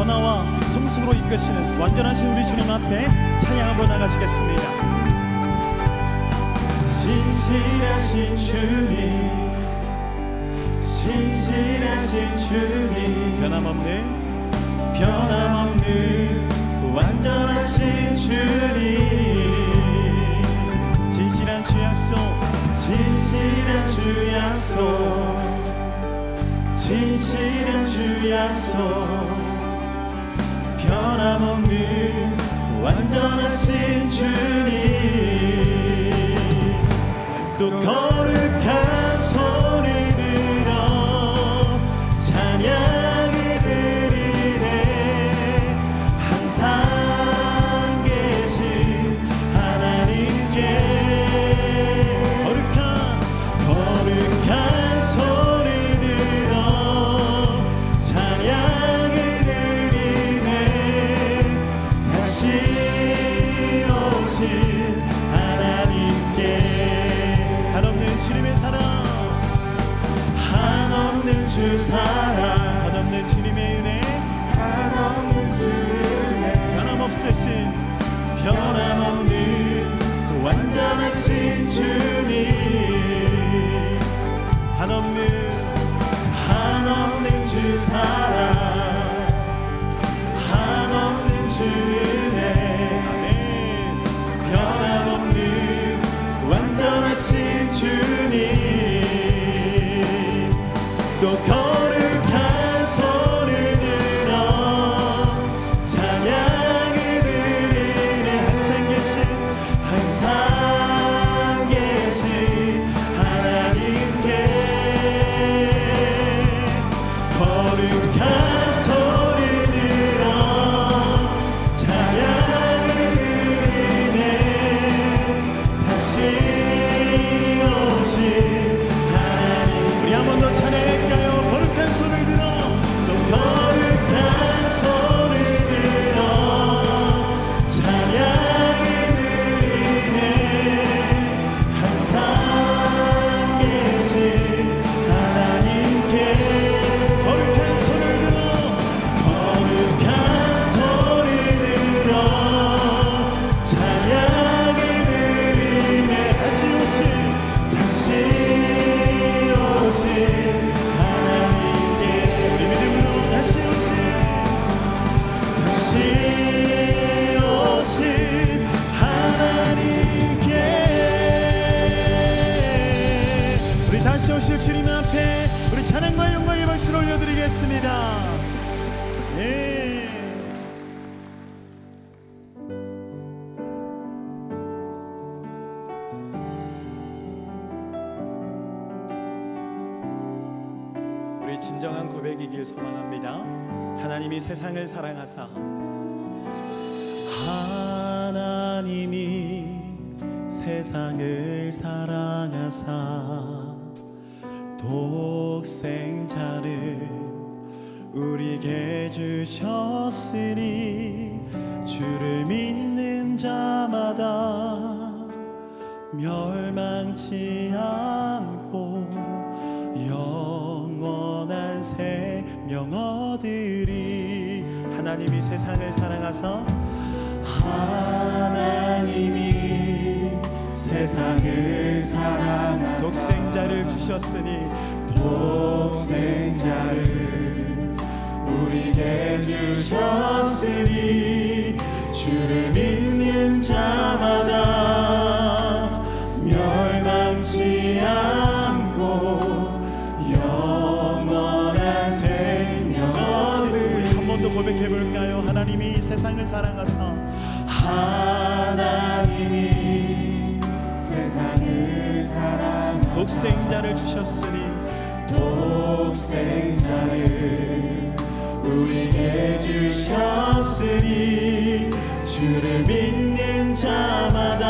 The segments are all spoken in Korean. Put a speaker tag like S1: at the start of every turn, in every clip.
S1: 변화와 성숙으로 이끄시는 완전하신 우리 주님 앞에 찬양으로 나가시겠습니다.
S2: 신실하신 주님, 신실하신 주님, 변함없는 완전하신 주님,
S1: 진실한 주 약속,
S2: 진실한 주 약속, 진실한 주 약속, 변함없는 완전하신 주님, 또 거룩한 손을 들어 찬양이 드리네. 항상 계신 하나님께 거룩한 손을 들어 찬양이 드리네. 다시 오신 하나님께
S1: 한없는 주님의 사랑,
S2: 한없는 주 사랑,
S1: 한없는 주님의 은혜,
S2: 한없는 주 은혜,
S1: 변함없으신
S2: 변함없는 완전하신 주님, 한없는 주 사랑, 한없는 주 은혜, 변함없는 완전하신 주님, 또 거룩한 손을 들어 찬양이 드리네. 항상 계신 하나님께 거룩한 손을 들어 찬양이 드리네. 다시 오신 하나님.
S1: 우리 한 번 더 찬양할까요? 거룩한 손을 들어,
S2: 또 거룩한 손을 들어 찬양이 드리네. 항상 계신 하나님께
S1: 거룩한 손을 들어,
S2: 거룩한 손을 들어 찬양이 드리네. 다시 오신 하나님께
S1: 우리 믿음으로 다시
S2: 오신 하나님께
S1: 우리 다시 오실 주님 앞에 우리 찬양과 영광의 박수를 올려드리겠습니다. 예. 우리 진정한 고백이길 소망합니다. 하나님이 세상을 사랑하사,
S2: 하나님이 세상을 사랑하사 독생자를 우리에게 주셨으니 주를 믿는 자마다 멸망치 않고 영원한 생명 얻으리.
S1: 하나님이 세상을 사랑하사,
S2: 하나님이 세상을 사랑하사
S1: 독생자를 주셨으니
S2: 독생자를 우리에게 주셨으니 주를 믿는 자마다 멸망치 않고 영원한 생명 얻으리.
S1: 한 번 더 고백해볼까요? 하나님이 세상을 사랑하사,
S2: 하나님이 세상을 사랑하사
S1: 독생자를 주셨으니
S2: 독생자를 우리에게 주셨으니 주를 믿는 자마다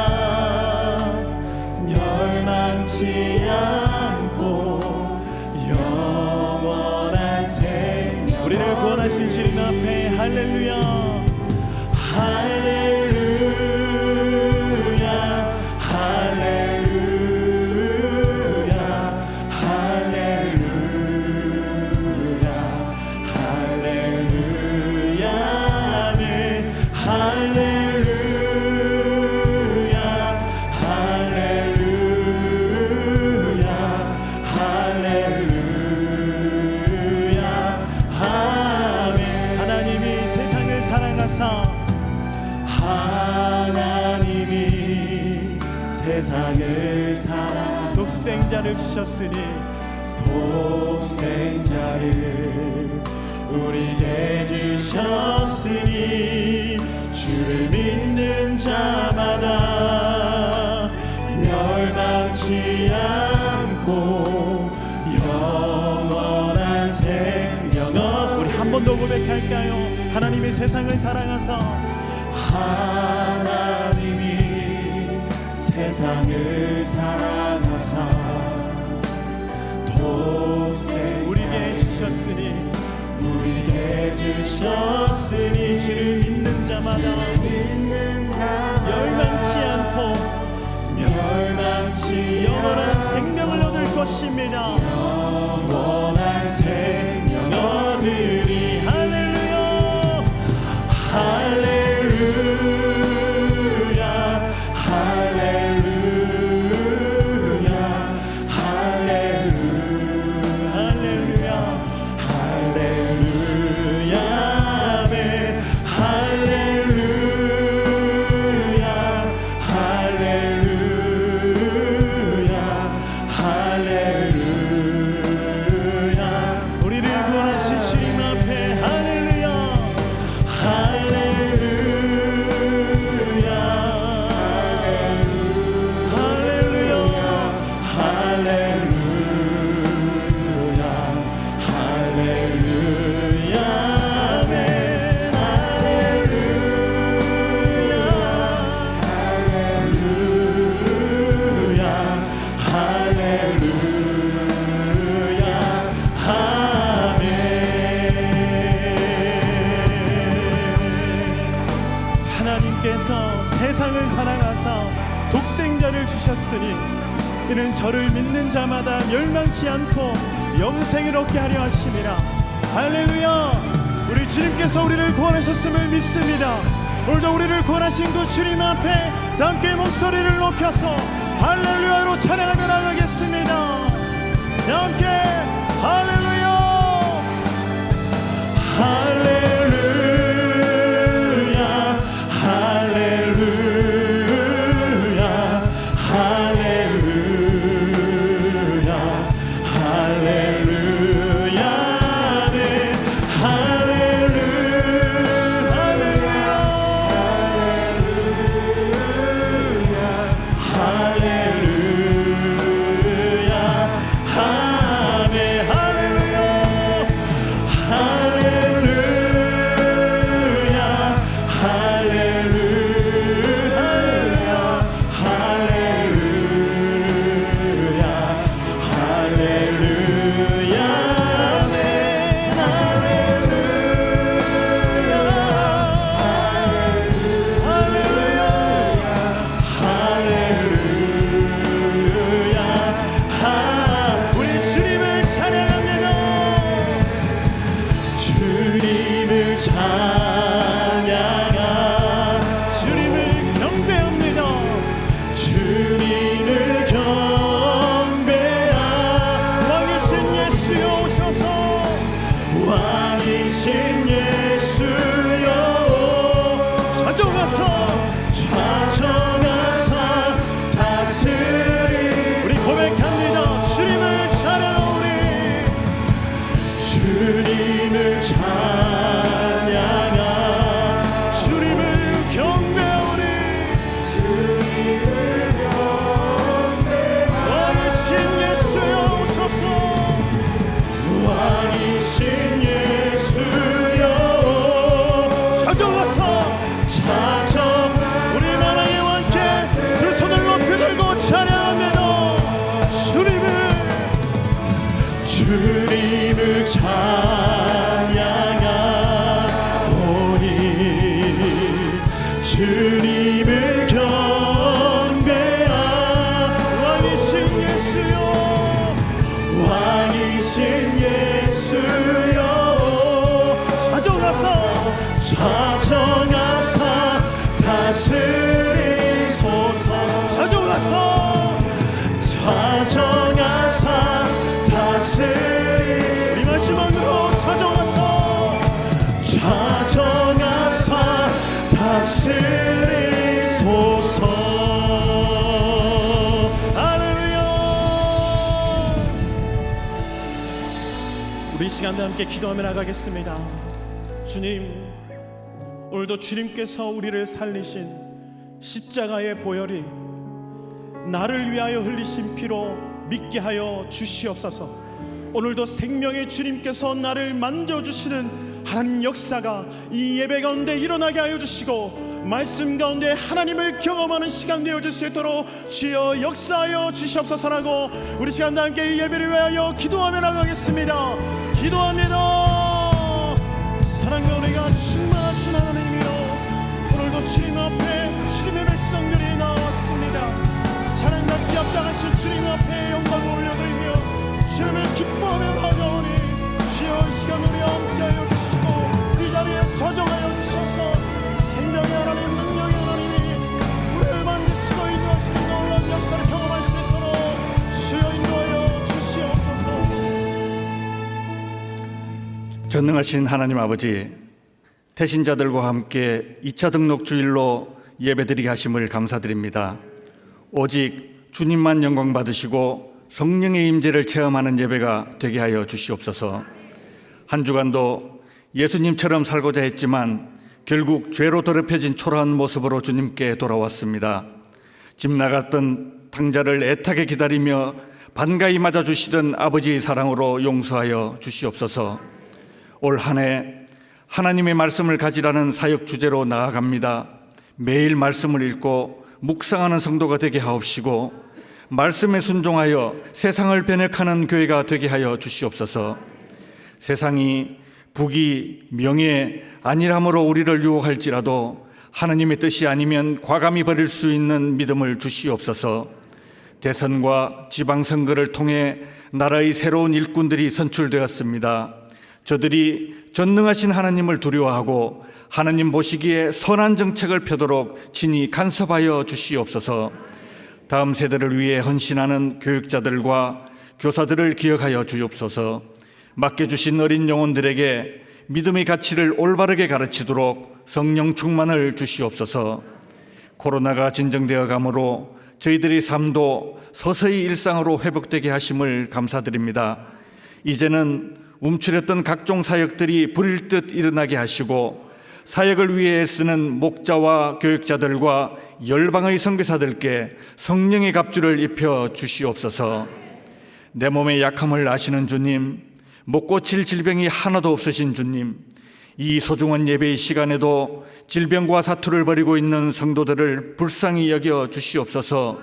S2: 멸망치 않고 영원한 생명.
S1: 우리를 구원하신 주님 앞에 할렐루야,
S2: 할렐루야, 할렐루야, 할렐루야, 할렐루야, 세상을 사랑
S1: 독생자를 주셨으니
S2: 독생자를 우리에게 주셨으니 주를 믿는 자마다 멸망치 않고 영원한 생명을.
S1: 우리 한 번 더 고백할까요? 하나님이 세상을 사랑하사
S2: 하나님이 세상을 사랑하사
S1: 우리에게 주셨으니
S2: 우리에게 주셨으니
S1: 주를 믿는 자마다 멸망치 않고 영원한 생명을 얻을 것입니다.
S2: 영원한 생명 얻으리.
S1: 할렐루야
S2: 할렐루야 할렐루야 할렐루야
S1: 할렐루야
S2: 할렐루야 아멘 할렐루야 할렐루야 할렐루야
S1: 우리를 구원하신 주님 앞에 할렐루야
S2: 할렐루야
S1: 할렐루야
S2: 할렐루야 할렐루야 아멘 할렐루야 할렐루야 아멘.
S1: 하나님께서 세상을 사랑하사 독생자를 주셨으니 이는 저를 믿는 자마다 멸망치 않고 영생을 얻게 하려 하심이라. 할렐루야. 우리 주님께서 우리를 구원하셨음을 믿습니다. 오늘도 우리를 구원하신 그 주님 앞에 함께 목소리를 높여서 할렐루야로 찬양하며 나가겠습니다. 함께 할렐루야
S2: 할렐루야 할렐루야 할렐루야 할렐루야 아멘 할렐루야 할렐루야 아멘 할렐루야 주님을 찬양하오니 주님을 경배하오니 왕이신 예수여 왕이신 예수여 찾아가사 다스리소서 찾아가사 우리 마지막으로 찾아가사 다스리소서
S1: 우리 시간도 함께 기도하며 나가겠습니다. 주님, 오늘도 주님께서 우리를 살리신 십자가의 보혈이 나를 위하여 흘리신 피로 믿게 하여 주시옵소서. 오늘도 생명의 주님께서 나를 만져주시는 하나님 역사가 이 예배 가운데 일어나게 하여 주시고, 말씀 가운데 하나님을 경험하는 시간 되어질 수 있도록 주여 역사하여 주시옵소서라고 우리 시간도 함께 이 예배를 위하여 기도하며 나가겠습니다. 기도합니다. 사랑과 은혜가 충만하신 하나님이여, 오늘도 주님 앞에 주님의 백성들이 나왔습니다. 찬양받기 앞장하신 주님 앞에 영광을 올려드리며 주님을 기뻐하며 나아가오니, 주여 이 시간 우리 함께하여 주시고 이 자리에 저정하여 주셔서 생명의 하나님, 능력의 하나님이 우리를 만드시고 인도하시는 놀라운 역사를 경험할 수 있도록 주여 인도하여 주시옵소서.
S3: 전능하신 하나님 아버지, 태신자들과 함께 2차 등록 주일로 예배드리게 하심을 감사드립니다. 오직 주님만 영광 받으시고 성령의 임재를 체험하는 예배가 되게 하여 주시옵소서. 한 주간도 예수님처럼 살고자 했지만 결국 죄로 더럽혀진 초라한 모습으로 주님께 돌아왔습니다. 집 나갔던 탕자를 애타게 기다리며 반가이 맞아주시던 아버지의 사랑으로 용서하여 주시옵소서. 올 한 해 하나님의 말씀을 가지라는 사역 주제로 나아갑니다. 매일 말씀을 읽고 묵상하는 성도가 되게 하옵시고, 말씀에 순종하여 세상을 변혁하는 교회가 되게 하여 주시옵소서. 세상이 부귀 명예 안일함으로 우리를 유혹할지라도 하나님의 뜻이 아니면 과감히 버릴 수 있는 믿음을 주시옵소서. 대선과 지방선거를 통해 나라의 새로운 일꾼들이 선출되었습니다. 저들이 전능하신 하나님을 두려워하고 하나님 보시기에 선한 정책을 펴도록 친히 간섭하여 주시옵소서. 다음 세대를 위해 헌신하는 교육자들과 교사들을 기억하여 주옵소서. 맡겨주신 어린 영혼들에게 믿음의 가치를 올바르게 가르치도록 성령 충만을 주시옵소서. 코로나가 진정되어 가므로 저희들의 삶도 서서히 일상으로 회복되게 하심을 감사드립니다. 이제는 움츠렸던 각종 사역들이 불일 듯 일어나게 하시고, 사역을 위해 쓰는 목자와 교육자들과 열방의 선교사들께 성령의 갑주를 입혀 주시옵소서. 내 몸의 약함을 아시는 주님, 못 고칠 질병이 하나도 없으신 주님, 이 소중한 예배의 시간에도 질병과 사투를 벌이고 있는 성도들을 불쌍히 여겨 주시옵소서.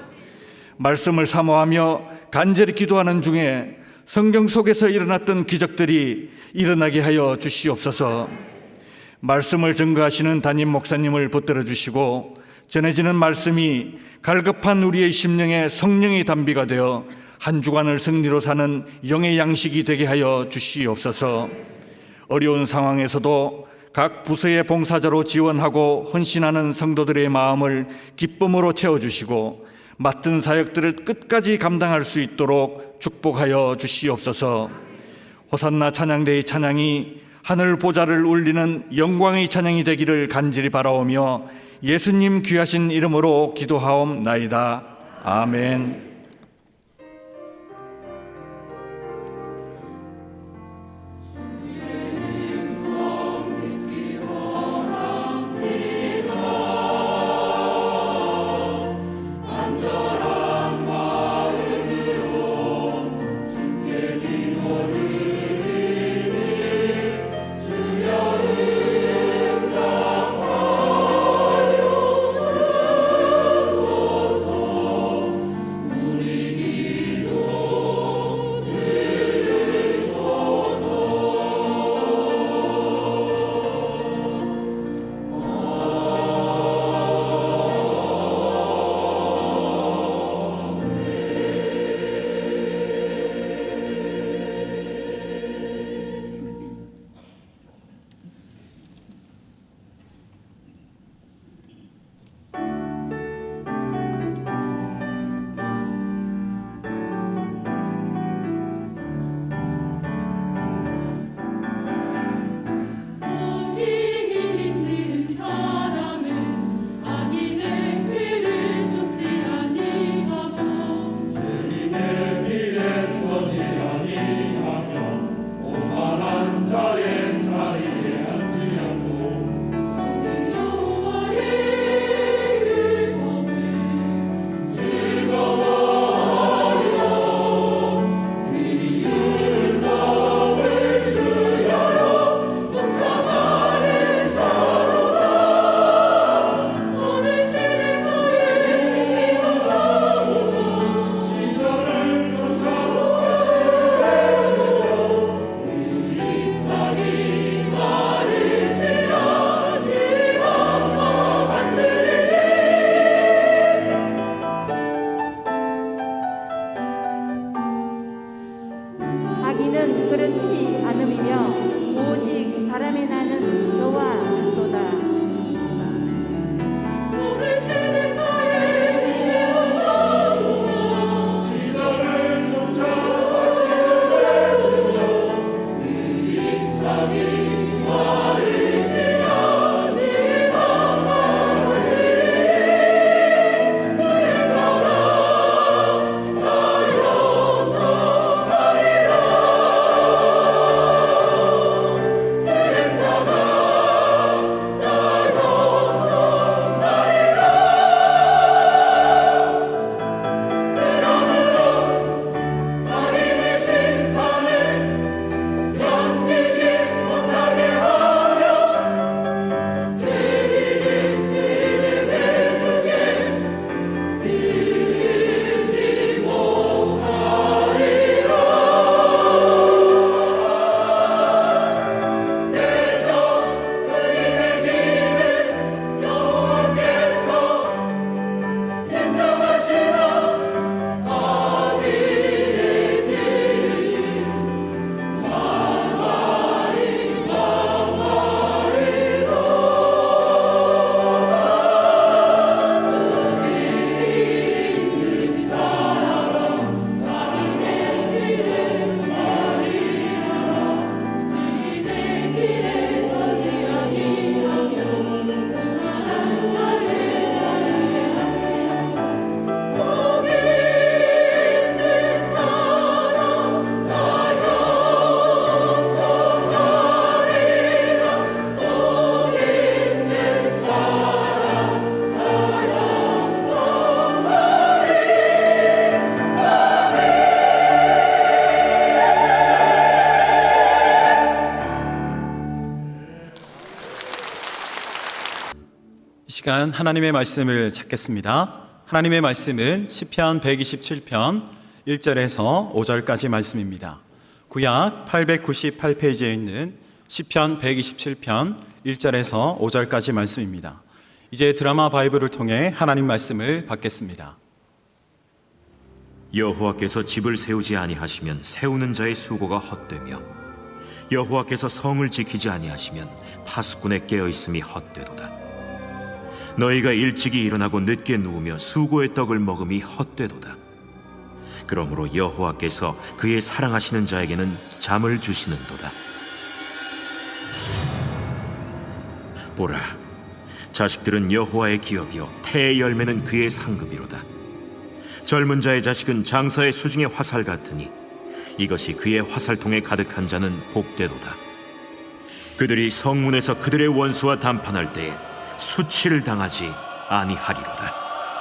S3: 말씀을 사모하며 간절히 기도하는 중에 성경 속에서 일어났던 기적들이 일어나게 하여 주시옵소서. 말씀을 증거하시는 담임 목사님을 붙들어 주시고, 전해지는 말씀이 갈급한 우리의 심령에 성령의 담비가 되어 한 주간을 승리로 사는 영의 양식이 되게 하여 주시옵소서. 어려운 상황에서도 각 부서의 봉사자로 지원하고 헌신하는 성도들의 마음을 기쁨으로 채워주시고, 맡은 사역들을 끝까지 감당할 수 있도록 축복하여 주시옵소서. 호산나 찬양대의 찬양이 하늘 보좌를 울리는 영광의 찬양이 되기를 간절히 바라오며 예수님 귀하신 이름으로 기도하옵나이다. 아멘.
S4: 이는 그렇지 않음이며 오직 바람에 나는 겨와 같도다.
S5: 시간 하나님의 말씀을 찾겠습니다. 하나님의 말씀은 시편 127편 1절에서 5절까지 말씀입니다. 구약 898페이지에 있는 시편 127편 1절에서 5절까지 말씀입니다. 이제 드라마 바이블을 통해 하나님 말씀을 받겠습니다.
S6: 여호와께서 집을 세우지 아니하시면 세우는 자의 수고가 헛되며 여호와께서 성을 지키지 아니하시면 파수꾼의 깨어있음이 헛되도다. 너희가 일찍이 일어나고 늦게 누우며 수고의 떡을 먹음이 헛되도다. 그러므로 여호와께서 그의 사랑하시는 자에게는 잠을 주시는도다. 보라, 자식들은 여호와의 기업이요 태의 열매는 그의 상급이로다. 젊은 자의 자식은 장사의 수중의 화살 같으니 이것이 그의 화살통에 가득한 자는 복되도다. 그들이 성문에서 그들의 원수와 담판할 때에 수치를 당하지 아니하리로다.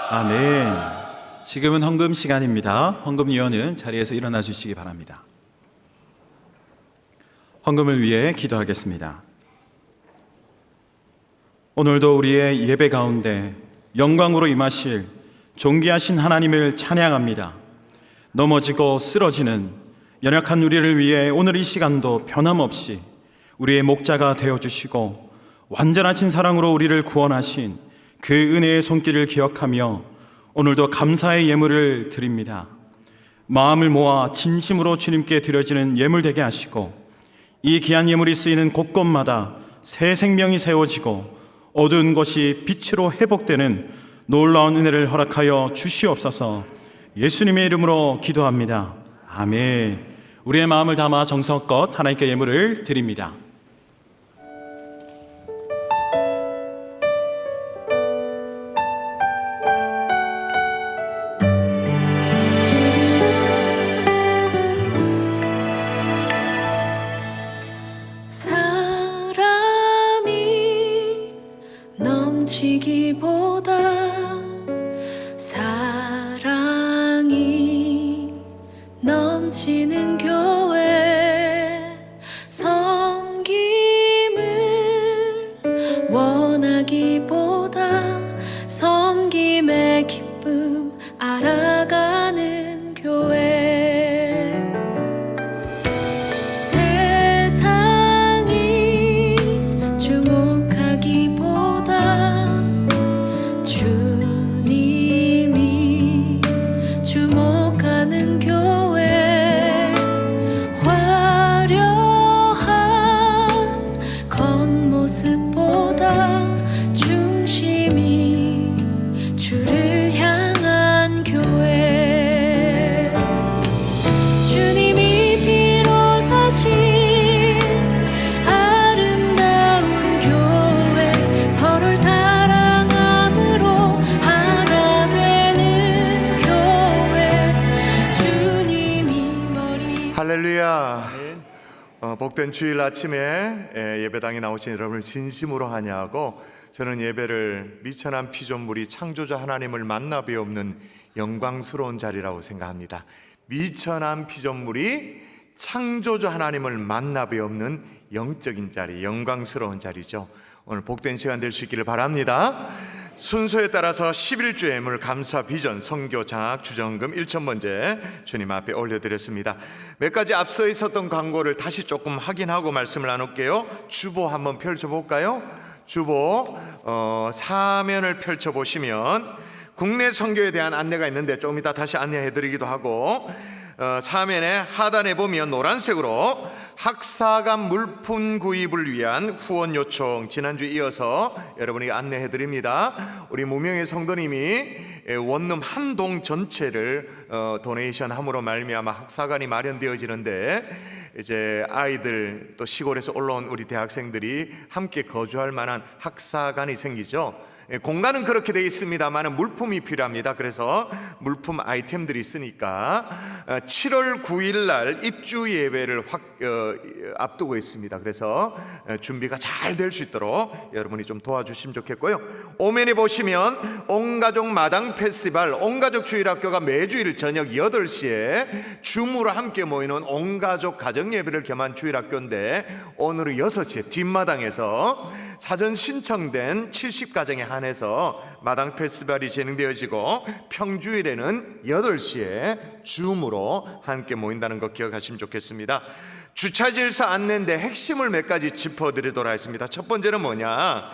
S5: 아멘. 지금은 헌금 시간입니다. 헌금위원은 자리에서 일어나 주시기 바랍니다. 헌금을 위해 기도하겠습니다. 오늘도 우리의 예배 가운데 영광으로 임하실 존귀하신 하나님을 찬양합니다. 넘어지고 쓰러지는 연약한 우리를 위해 오늘 이 시간도 변함없이 우리의 목자가 되어주시고 완전하신 사랑으로 우리를 구원하신 그 은혜의 손길을 기억하며 오늘도 감사의 예물을 드립니다. 마음을 모아 진심으로 주님께 드려지는 예물 되게 하시고 이 귀한 예물이 쓰이는 곳곳마다 새 생명이 세워지고 어두운 것이 빛으로 회복되는 놀라운 은혜를 허락하여 주시옵소서. 예수님의 이름으로 기도합니다. 아멘. 우리의 마음을 담아 정성껏 하나님께 예물을 드립니다.
S7: 사람이 넘치기보다 사랑이 넘치는 교회 섬김을 원하기보다 섬김의 기쁨 알아가는 교회 세상이 주목하기보다 주님이 주목하는 교회
S2: 할렐루야. 복된 주일 아침에 예배당에 나오신 여러분을 진심으로 환영하고, 저는 예배를 미천한 피조물이 창조자 하나님을 만나 뵈옵는 영광스러운 자리라고 생각합니다. 미천한 피조물이 창조자 하나님을 만나 뵈옵는 영적인 자리, 영광스러운 자리죠. 오늘 복된 시간 될 수 있기를 바랍니다. 순서에 따라서 11주 예물 감사 비전 선교 장학 주정금 1,000번째 주님 앞에 올려드렸습니다. 몇 가지 앞서 있었던 광고를 다시 조금 확인하고 말씀을 나눌게요. 주보 한번 펼쳐볼까요? 주보 사면을 펼쳐보시면 국내 선교에 대한 안내가 있는데 조금 이따 다시 안내해드리기도 하고, 사면에 하단에 보면 노란색으로 학사관 물품 구입을 위한 후원 요청, 지난주에 이어서 여러분에게 안내해드립니다. 우리 무명의 성도님이 원룸 한 동 전체를 도네이션 함으로 말미암아 학사관이 마련되어지는데, 이제 아이들 또 시골에서 올라온 우리 대학생들이 함께 거주할 만한 학사관이 생기죠. 공간은 그렇게 되어 있습니다만 물품이 필요합니다. 그래서 물품 아이템들이 있으니까 7월 9일 날 입주 예배를 앞두고 있습니다. 그래서 준비가 잘 될 수 있도록 여러분이 좀 도와주시면 좋겠고요. 오면에 보시면 온가족 마당 페스티벌, 온가족 주일학교가 매주일 저녁 8시에 줌으로 함께 모이는 온가족 가정 예배를 겸한 주일학교인데, 오늘은 6시에 뒷마당에서 사전 신청된 70가정에 한해서 마당 페스티벌이 진행되어지고, 평주일에는 8시에 줌으로 함께 모인다는 거 기억하시면 좋겠습니다. 주차 질서 안내인데 핵심을 몇 가지 짚어드리도록 하겠습니다. 첫 번째는 뭐냐,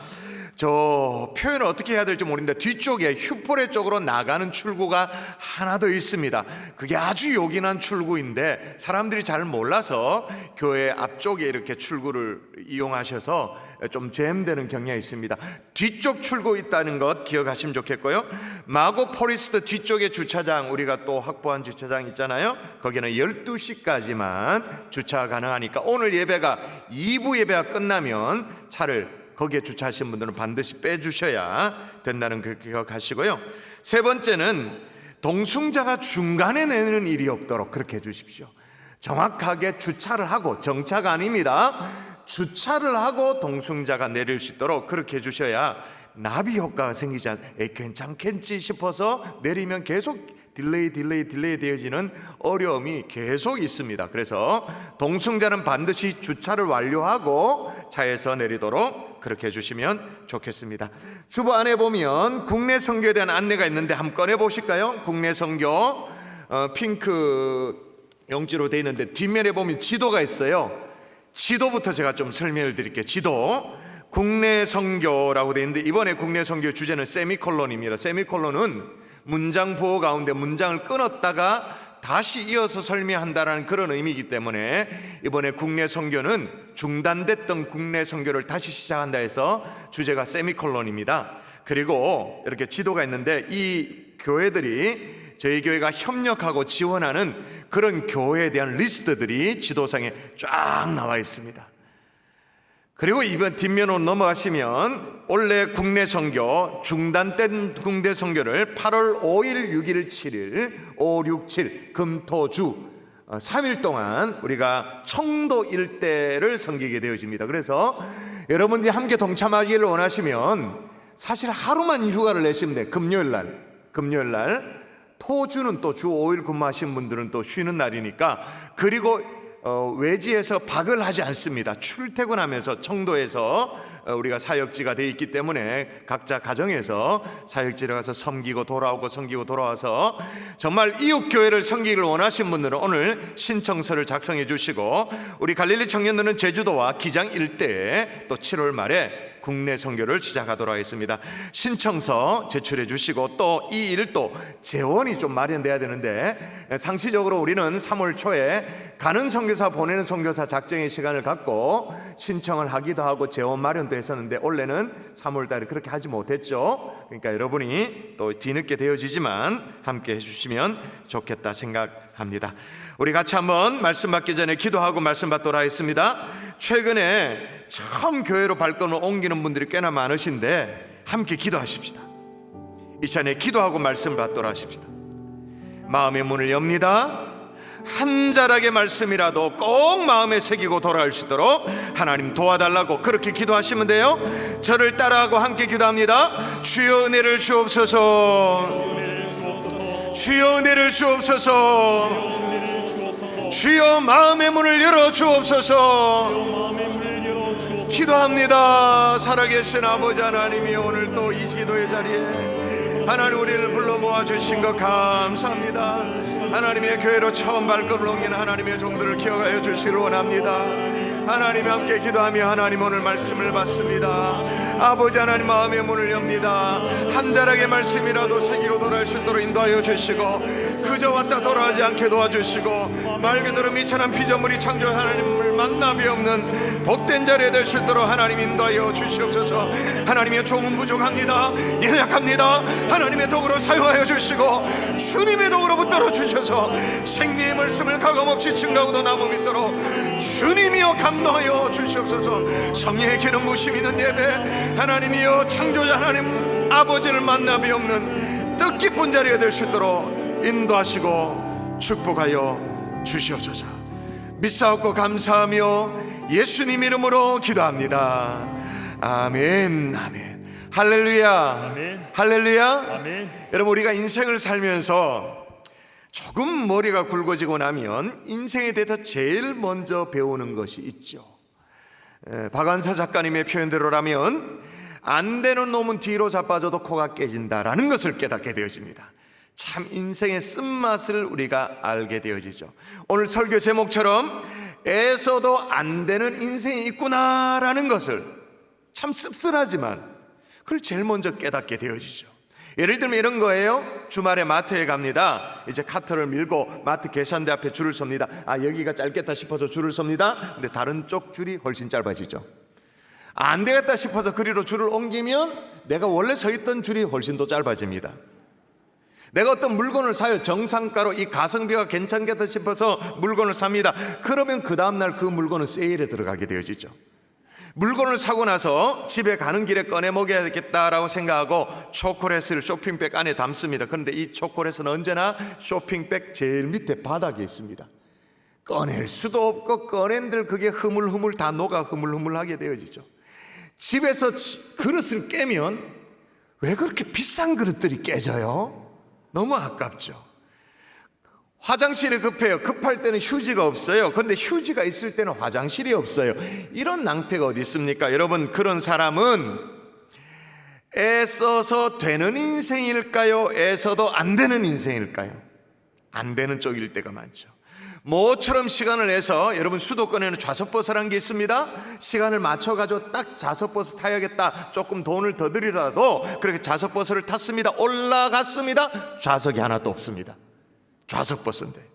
S2: 저 표현을 어떻게 해야 될지 모르는데 뒤쪽에 휴포레 쪽으로 나가는 출구가 하나 더 있습니다. 그게 아주 요긴한 출구인데 사람들이 잘 몰라서 교회 앞쪽에 이렇게 출구를 이용하셔서 좀 잼되는 경향이 있습니다. 뒤쪽 출구 있다는 것 기억하시면 좋겠고요. 마고 포리스트 뒤쪽에 주차장, 우리가 또 확보한 주차장 있잖아요. 거기는 12시까지만 주차 가능하니까 오늘 예배가 2부 예배가 끝나면 차를 거기에 주차하신 분들은 반드시 빼주셔야 된다는 거 기억하시고요. 세 번째는 동승자가 중간에 내는 일이 없도록 그렇게 해주십시오. 정확하게 주차를 하고, 정차가 아닙니다, 주차를 하고 동승자가 내릴 수 있도록 그렇게 해주셔야 나비 효과가 생기지 괜찮겠지 싶어서 내리면 계속 딜레이 되어지는 어려움이 계속 있습니다. 그래서 동승자는 반드시 주차를 완료하고 차에서 내리도록 그렇게 해주시면 좋겠습니다. 주보 안에 보면 국내 선교에 대한 안내가 있는데 한번 꺼내 보실까요? 국내 선교 핑크 용지로 되어 있는데 뒷면에 보면 지도가 있어요. 지도부터 제가 좀 설명을 드릴게요. 지도 국내 선교라고 되어 있는데, 이번에 국내 선교 주제는 세미콜론입니다. 세미콜론은 문장 부호 가운데 문장을 끊었다가 다시 이어서 설명한다라는 그런 의미이기 때문에, 이번에 국내 선교는 중단됐던 국내 선교를 다시 시작한다 해서 주제가 세미콜론입니다. 그리고 이렇게 지도가 있는데, 이 교회들이 저희 교회가 협력하고 지원하는 그런 교회에 대한 리스트들이 지도상에 쫙 나와 있습니다. 그리고 이번 뒷면으로 넘어가시면 원래 국내 선교, 중단된 국내 선교를 8월 5일, 6일, 7일 5, 6, 7 금토주 3일 동안 우리가 청도 일대를 섬기게 되어집니다. 그래서 여러분들이 함께 동참하기를 원하시면 사실 하루만 휴가를 내시면 돼요. 금요일 날 토주는 또 주 5일 근무하신 분들은 또 쉬는 날이니까, 그리고 외지에서 박을 하지 않습니다. 출퇴근하면서 청도에서 우리가 사역지가 되어 있기 때문에 각자 가정에서 사역지를 가서 섬기고 돌아오고 섬기고 돌아와서 정말 이웃교회를 섬기기를 원하신 분들은 오늘 신청서를 작성해 주시고, 우리 갈릴리 청년들은 제주도와 기장 일대에 또 7월 말에 국내 선교를 시작하도록 하겠습니다. 신청서 제출해 주시고, 또 이 일도 재원이 좀 마련돼야 되는데, 상시적으로 우리는 3월 초에 가는 선교사 보내는 선교사 작정의 시간을 갖고 신청을 하기도 하고 재원 마련도 했었는데, 원래는 3월 달에 그렇게 하지 못했죠. 그러니까 여러분이 또 뒤늦게 되어지지만 함께 해주시면 좋겠다 생각합니다. 우리 같이 한번 말씀 받기 전에 기도하고 말씀 받도록 하겠습니다. 최근에 처음 교회로 발걸음을 옮기는 분들이 꽤나 많으신데 함께 기도하십시다. 이 시간에 기도하고 말씀 받도록 하십시다. 마음의 문을 엽니다. 한 자락의 말씀이라도 꼭 마음에 새기고 돌아올 수 있도록 하나님 도와달라고 그렇게 기도하시면 돼요. 저를 따라하고 함께 기도합니다. 주여 은혜를 주옵소서. 주여 은혜를 주옵소서. 주여 마음의 문을 열어 주옵소서. 기도합니다. 살아계신 아버지 하나님이 오늘 또 이 기도의 자리에 하나님 우리를 불러 모아주신 것 감사합니다. 하나님의 교회로 처음 발걸음을 옮긴 하나님의 종들을 기억하여 주시길 원합니다. 하나님 함께 기도하며 하나님 오늘 말씀을 받습니다. 아버지 하나님 마음의 문을 엽니다. 한 자락의 말씀이라도 새기고 돌아올 수 있도록 인도하여 주시고 그저 왔다 돌아가지 않게 도와주시고 말 그대로 미천한 피조물이 창조 하나님을 만남이 없는 복된 자리에 될 수 있도록 하나님 인도하여 주시옵소서. 하나님의 종은 부족합니다. 연약합니다. 하나님의 도구로 사용하여 주시고 주님의 도구로 붙들어 주셔서 생명의 말씀을 가감없이 증가하고도 남음 있도록 주님이여 감동하여 주시옵소서. 성령의 기름 부심 있는 예배 하나님이여 창조자 하나님 아버지를 만남이 없는 뜻깊은 자리가 될 수 있도록 인도하시고 축복하여 주시옵소서. 믿사옵고 감사하며 예수님 이름으로 기도합니다. 아멘. 아멘. 할렐루야.
S1: 아멘.
S2: 할렐루야.
S1: 아멘.
S2: 여러분 우리가 인생을 살면서 조금 머리가 굵어지고 나면 인생에 대해서 제일 먼저 배우는 것이 있죠. 박완서 작가님의 표현대로라면 안 되는 놈은 뒤로 자빠져도 코가 깨진다라는 것을 깨닫게 되어집니다. 참 인생의 쓴맛을 우리가 알게 되어지죠. 오늘 설교 제목처럼 애써도 안 되는 인생이 있구나라는 것을 참 씁쓸하지만 그걸 제일 먼저 깨닫게 되어지죠. 예를 들면 이런 거예요. 주말에 마트에 갑니다. 이제 카트를 밀고 마트 계산대 앞에 줄을 섭니다. 여기가 짧겠다 싶어서 줄을 섭니다. 근데 다른 쪽 줄이 훨씬 짧아지죠. 안 되겠다 싶어서 그리로 줄을 옮기면 내가 원래 서 있던 줄이 훨씬 더 짧아집니다. 내가 어떤 물건을 사요. 정상가로 이 가성비가 괜찮겠다 싶어서 물건을 삽니다. 그러면 그 다음날 그 물건은 세일에 들어가게 되어지죠. 물건을 사고 나서 집에 가는 길에 꺼내 먹여야겠다라고 생각하고 초콜릿을 쇼핑백 안에 담습니다. 그런데 이 초콜릿은 언제나 쇼핑백 제일 밑에 바닥에 있습니다. 꺼낼 수도 없고 꺼낸들 그게 흐물흐물 다 녹아 흐물흐물하게 되어지죠. 집에서 그릇을 깨면 왜 그렇게 비싼 그릇들이 깨져요? 너무 아깝죠. 화장실에 급해요. 급할 때는 휴지가 없어요. 그런데 휴지가 있을 때는 화장실이 없어요. 이런 낭패가 어디 있습니까? 여러분 그런 사람은 애써서 되는 인생일까요? 애써도 안 되는 인생일까요? 안 되는 쪽일 때가 많죠. 모처럼 시간을 내서 여러분 수도권에는 좌석버스라는 게 있습니다. 시간을 맞춰가지고 딱 좌석버스 타야겠다. 조금 돈을 더 들이라도 그렇게 좌석버스를 탔습니다. 올라갔습니다. 좌석이 하나도 없습니다. 좌석버스인데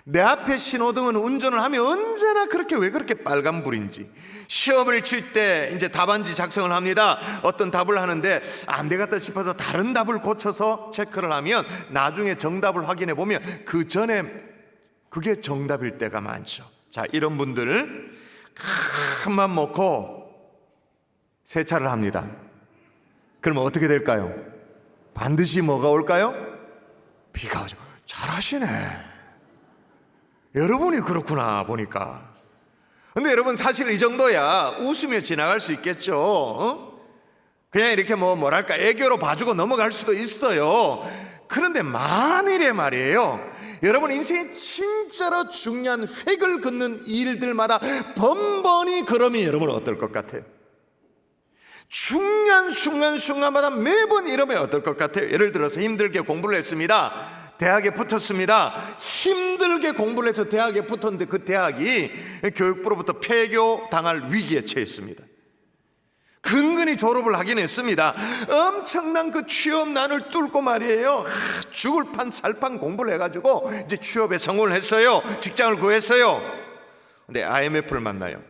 S2: 내 앞에 신호등은 운전을 하면 언제나 그렇게 왜 그렇게 빨간불인지. 시험을 칠 때 이제 답안지 작성을 합니다. 어떤 답을 하는데 안 되겠다 싶어서 다른 답을 고쳐서 체크를 하면 나중에 정답을 확인해 보면 그 전에 그게 정답일 때가 많죠. 자, 이런 분들 큰맘 먹고 세차를 합니다. 그러면 어떻게 될까요? 반드시 뭐가 올까요? 비가 오죠. 잘하시네. 여러분이 그렇구나 보니까. 근데 여러분 사실 이 정도야 웃으며 지나갈 수 있겠죠. 그냥 이렇게 뭐랄까 애교로 봐주고 넘어갈 수도 있어요. 그런데 만일에 말이에요, 여러분 인생에 진짜로 중요한 획을 긋는 일들마다 번번이 그러면 여러분은 어떨 것 같아요? 중요한 순간순간마다 매번 이러면 어떨 것 같아요? 예를 들어서 힘들게 공부를 했습니다. 대학에 붙었습니다. 힘들게 공부를 해서 대학에 붙었는데 그 대학이 교육부로부터 폐교 당할 위기에 처했습니다. 근근히 졸업을 하긴 했습니다. 엄청난 그 취업난을 뚫고 말이에요, 죽을 판 살판 공부를 해가지고 이제 취업에 성공을 했어요. 직장을 구했어요. 근데 IMF를 만나요.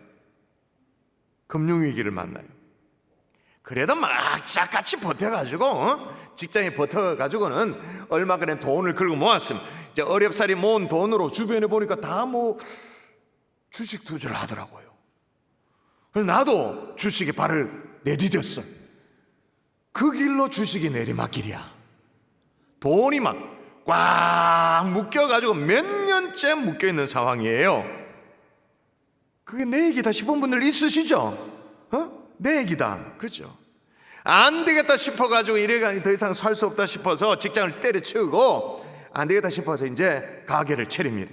S2: 금융위기를 만나요. 그래도 막 짝같이 버텨가지고 직장에 버텨가지고는 얼마 전에 돈을 긁어 모았습니다. 이제 어렵사리 모은 돈으로 주변에 보니까 다 주식 투자를 하더라고요. 그래서 나도 주식에 발을 내디뎠어. 그 길로 주식이 내리막길이야. 돈이 막 꽉 묶여가지고 몇 년 년째 묶여 있는 상황이에요. 그게 내 얘기다 싶은 분들 있으시죠? 내 얘기다, 그죠? 안 되겠다 싶어가지고 이래가니 더 이상 살 수 없다 싶어서 직장을 때려치우고 안 되겠다 싶어서 이제 가게를 차립니다.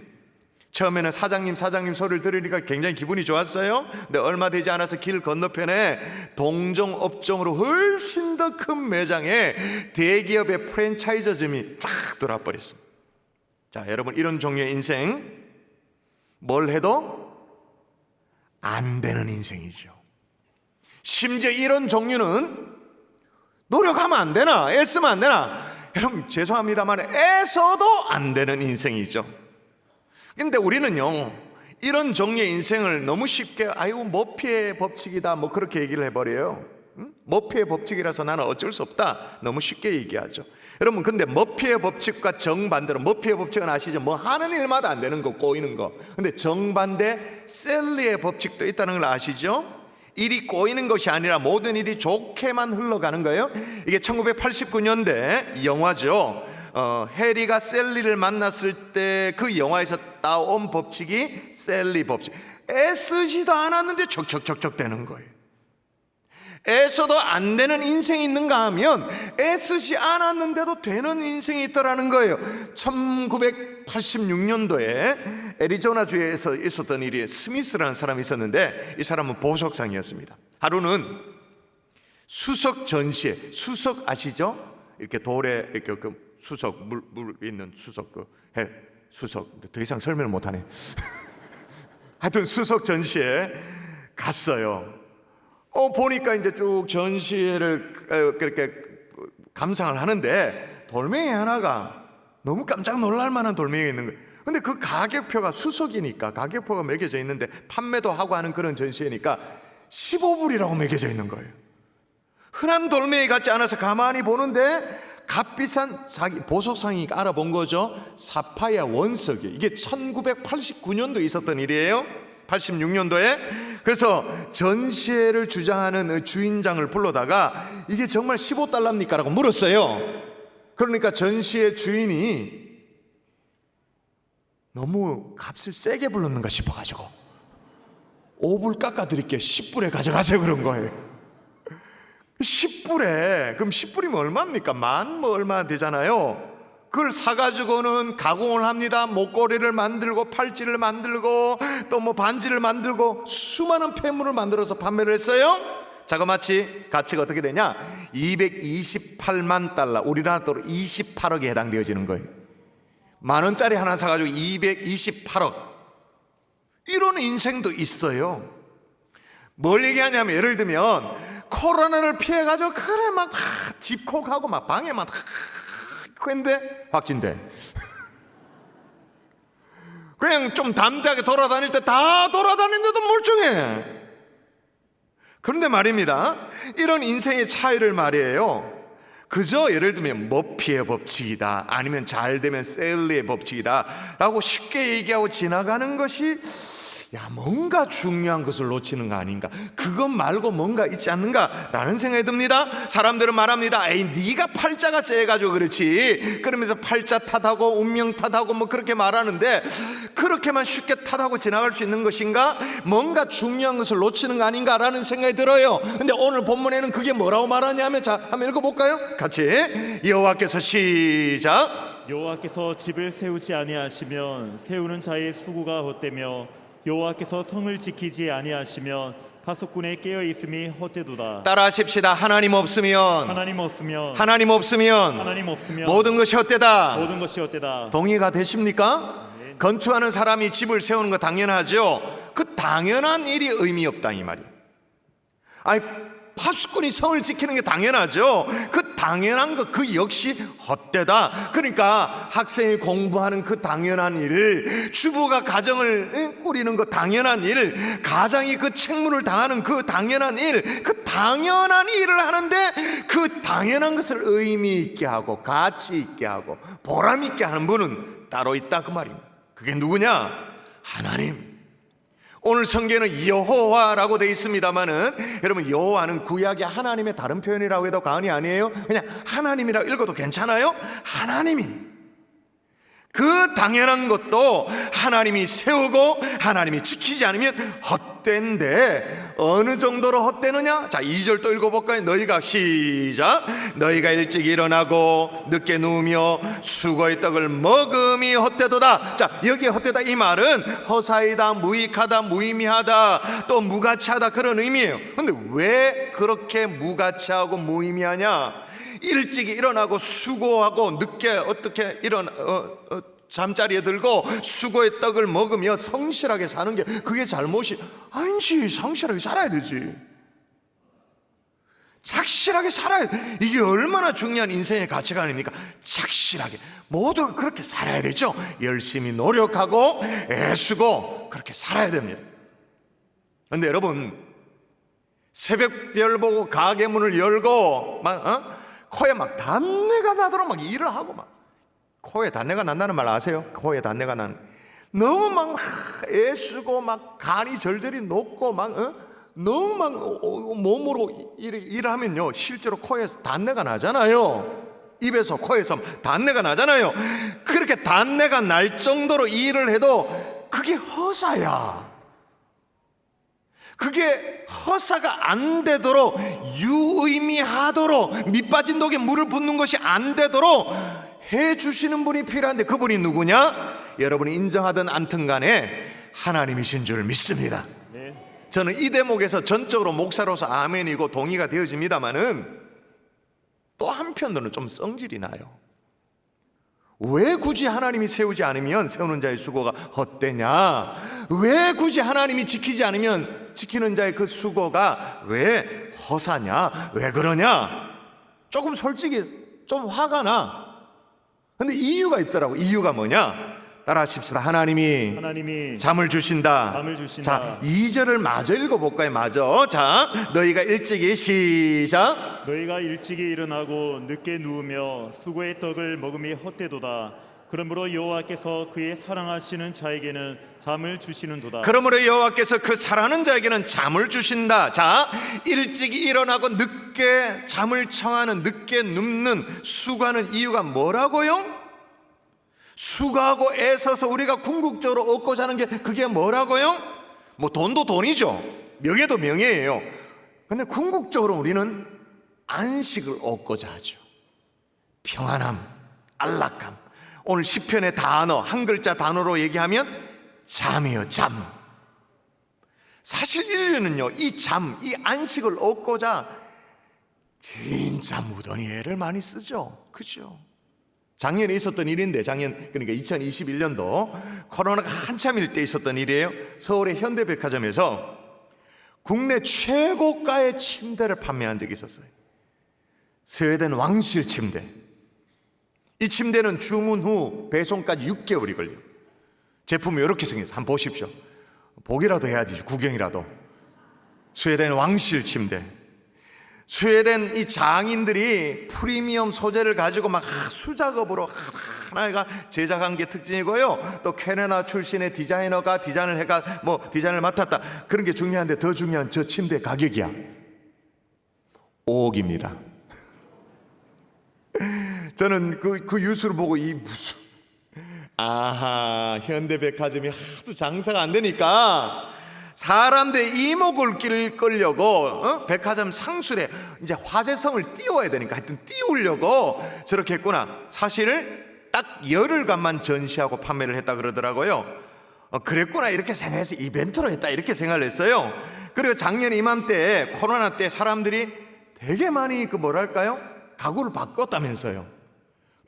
S2: 처음에는 사장님 소리를 들으니까 굉장히 기분이 좋았어요. 근데 얼마 되지 않아서 길 건너편에 동종 업종으로 훨씬 더 큰 매장에 대기업의 프랜차이저점이 탁 돌아버렸습니다. 자, 여러분, 이런 종류의 인생, 뭘 해도 안 되는 인생이죠. 심지어 이런 종류는 노력하면 안 되나, 애쓰면 안 되나, 여러분 죄송합니다만 애써도 안 되는 인생이죠. 근데 우리는요, 이런 종류의 인생을 너무 쉽게 머피의 법칙이다 뭐 그렇게 얘기를 해버려요. 머피의 법칙이라서 나는 어쩔 수 없다, 너무 쉽게 얘기하죠. 여러분, 근데 머피의 법칙과 정반대로, 머피의 법칙은 아시죠? 뭐 하는 일마다 안 되는 거, 꼬이는 거. 근데 정반대 셀리의 법칙도 있다는 걸 아시죠? 일이 꼬이는 것이 아니라 모든 일이 좋게만 흘러가는 거예요. 이게 1989년대 영화죠. 해리가 셀리를 만났을 때 그 영화에서 따온 법칙이 셀리 법칙. 애쓰지도 않았는데 척척척척 되는 거예요. 애써도 안 되는 인생이 있는가 하면 애쓰지 않았는데도 되는 인생이 있더라는 거예요. 1986년도에 애리조나주에서 있었던 일이, 스미스라는 사람이 있었는데 이 사람은 보석상이었습니다. 하루는 수석 전시회, 수석 아시죠? 이렇게 돌에 이렇게 그 수석, 물 있는 수석, 수석, 더 이상 설명을 못하네. 하여튼 수석 전시회 갔어요. 보니까 이제 쭉 전시회를 그렇게 감상을 하는데 돌멩이 하나가 너무 깜짝 놀랄 만한 돌멩이가 있는 거예요. 근데 그 가격표가 수석이니까 가격표가 매겨져 있는데, 판매도 하고 하는 그런 전시회니까 15불이라고 매겨져 있는 거예요. 흔한 돌멩이 같지 않아서 가만히 보는데 값비싼 자기 보석상이 알아본 거죠. 사파이어 원석이, 이게 1989년도에 있었던 일이에요. 86년도에. 그래서 전시회를 주장하는 주인장을 불러다가 이게 정말 15달러입니까? 라고 물었어요. 그러니까 전시회 주인이 너무 값을 세게 불렀는가 싶어가지고 5불 깎아드릴게요, 10불에 가져가세요, 그런 거예요. 10불에, 그럼 10불이면 얼마입니까? 만 얼마 되잖아요. 그걸 사가지고는 가공을 합니다. 목걸이를 만들고 팔찌를 만들고 또 뭐 반지를 만들고 수많은 폐물을 만들어서 판매를 했어요. 자그마치 가치가 어떻게 되냐? 228만 달러, 우리나라 돈으로 28억에 해당되어지는 거예요. 만 원짜리 하나 사가지고 228억. 이런 인생도 있어요. 뭘 얘기하냐면, 예를 들면 코로나를 피해가지고 그래 막 집콕하고 막 방에 막 근데 확진돼. 그냥 좀 담대하게 돌아다닐 때 다 돌아다니는데도 멀쩡해. 그런데 말입니다, 이런 인생의 차이를 말이에요, 그저 예를 들면 머피의 법칙이다, 아니면 잘 되면 셀리의 법칙이다 라고 쉽게 얘기하고 지나가는 것이, 뭔가 중요한 것을 놓치는 거 아닌가, 그것 말고 뭔가 있지 않는가 라는 생각이 듭니다. 사람들은 말합니다. 에이, 네가 팔자가 세가지고 그렇지, 그러면서 팔자 탓하고 운명 탓하고 뭐 그렇게 말하는데, 그렇게만 쉽게 탓하고 지나갈 수 있는 것인가, 뭔가 중요한 것을 놓치는 거 아닌가 라는 생각이 들어요. 근데 오늘 본문에는 그게 뭐라고 말하냐면, 자, 한번 읽어볼까요? 같이. 여호와께서, 시작.
S8: 여호와께서 집을 세우지 아니하시면 세우는 자의 수고가 헛되며 여호와께서 성을 지키지 아니하시면 파수꾼의 깨어 있음이 헛되도다.
S2: 따라하십시다. 하나님 없으면,
S8: 하나님 없으면
S2: 하나님 없으면
S8: 하나님 없으면
S2: 모든 것이 헛되다.
S8: 모든 것이 헛되다.
S2: 동의가 되십니까? 건축하는 사람이 집을 세우는 거 당연하죠. 그 당연한 일이 의미 없다 이 말이에요. 아니, 파수꾼이 성을 지키는 게 당연하죠. 그 당연한 것, 그 역시 헛되다. 그러니까 학생이 공부하는 그 당연한 일, 주부가 가정을 꾸리는 그 당연한 일, 가장이 그 책무를 다하는 그 당연한 일, 그 당연한 일을 하는데 그 당연한 것을 의미 있게 하고 가치 있게 하고 보람 있게 하는 분은 따로 있다 그 말입니다. 그게 누구냐? 하나님. 오늘 성경에는 여호와라고 되어 있습니다만은, 여러분, 여호와는 구약의 하나님의 다른 표현이라고 해도 과언이 아니에요. 그냥 하나님이라고 읽어도 괜찮아요. 하나님이, 그 당연한 것도 하나님이 세우고 하나님이 지키지 않으면 헛된데 어느 정도로 헛되느냐? 자, 2절 또 읽어볼까요? 너희가 시작. 너희가 일찍 일어나고 늦게 누우며 수고의 떡을 먹음이 헛되도다. 자, 여기에 헛되다 이 말은 허사이다, 무익하다, 무의미하다, 또 무가치하다 그런 의미예요. 근데 왜 그렇게 무가치하고 무의미하냐? 일찍 일어나고 수고하고 늦게 어떻게 잠자리에 들고 수고의 떡을 먹으며 성실하게 사는 게 그게 잘못이 아니지. 성실하게 살아야 되지. 착실하게 살아야 돼. 이게 얼마나 중요한 인생의 가치관입니까? 착실하게 모두 그렇게 살아야 되죠. 열심히 노력하고 애쓰고 그렇게 살아야 됩니다. 그런데 여러분, 새벽별 보고 가게 문을 열고 막 코에 막 단내가 나도록 막 일을 하고 막 코에 단내가 난다는 말 아세요? 코에 단내가 나는 너무 막 애쓰고 막 간이 절절히 녹고 막 너무 막 몸으로 일을 하면요 실제로 코에 단내가 나잖아요. 입에서 코에서 단내가 나잖아요. 그렇게 단내가 날 정도로 일을 해도 그게 허사야. 그게 허사가 안 되도록 유의미하도록 밑빠진 독에 물을 붓는 것이 안 되도록 해주시는 분이 필요한데 그분이 누구냐? 여러분이 인정하든 않든 간에 하나님이신 줄 믿습니다. 저는 이 대목에서 전적으로 목사로서 아멘이고 동의가 되어집니다마는 또 한편으로는 좀 성질이 나요. 왜 굳이 하나님이 세우지 않으면 세우는 자의 수고가 헛되냐? 왜 굳이 하나님이 지키지 않으면 지키는 자의 그 수고가 왜 허사냐? 왜 그러냐? 조금 솔직히 좀 화가 나. 근데 이유가 있더라고. 이유가 뭐냐? 따라하십시다. 하나님이 잠을 주신다. 자, 2절을 마저 읽어볼까요? 마저. 자, 너희가 일찍이 시작.
S8: 너희가 일찍이 일어나고 늦게 누우며 수고의 떡을 먹음이 헛되도다. 그러므로 여호와께서 그의 사랑하시는 자에게는 잠을 주시는도다.
S2: 그러므로 여호와께서 그 사랑하는 자에게는 잠을 주신다. 자, 일찍 일어나고 늦게 잠을 청하는, 늦게 눕는, 수고하는 이유가 뭐라고요? 수고하고 애써서 우리가 궁극적으로 얻고자 하는 게 그게 뭐라고요? 뭐 돈도 돈이죠. 명예도 명예예요. 근데 궁극적으로 우리는 안식을 얻고자 하죠. 평안함, 안락함. 오늘 시편의 단어, 한 글자 단어로 얘기하면 잠이에요. 잠. 사실 인류는요, 이 잠, 이 안식을 얻고자 진짜 무던히 애를 많이 쓰죠. 그죠? 작년에 있었던 일인데, 그러니까 2021년도 코로나가 한참일 때 있었던 일이에요. 서울의 현대백화점에서 국내 최고가의 침대를 판매한 적이 있었어요. 스웨덴 왕실 침대. 이 침대는 주문 후 배송까지 6개월이 걸려요. 제품이 이렇게 생겼어요. 한번 보십시오. 보기라도 해야 되죠. 구경이라도. 스웨덴 왕실 침대. 스웨덴 이 장인들이 프리미엄 소재를 가지고 막 수작업으로 하나가 제작한 게 특징이고요. 또 캐나다 출신의 디자이너가 디자인을 해가 디자인을 맡았다. 그런 게 중요한데 더 중요한 저 침대 가격이야. 5억입니다. 저는 그 뉴스를 보고 현대백화점이 하도 장사가 안 되니까 사람들의 이목을 끌려고 백화점 상술에 이제 화제성을 띄워야 되니까 하여튼 띄우려고 저렇게 했구나. 사실 딱 열흘간만 전시하고 판매를 했다 그러더라고요. 그랬구나 이렇게 생각해서 이벤트로 했다 이렇게 생각을 했어요. 그리고 작년 이맘때 코로나 때 사람들이 되게 많이 가구를 바꿨다면서요.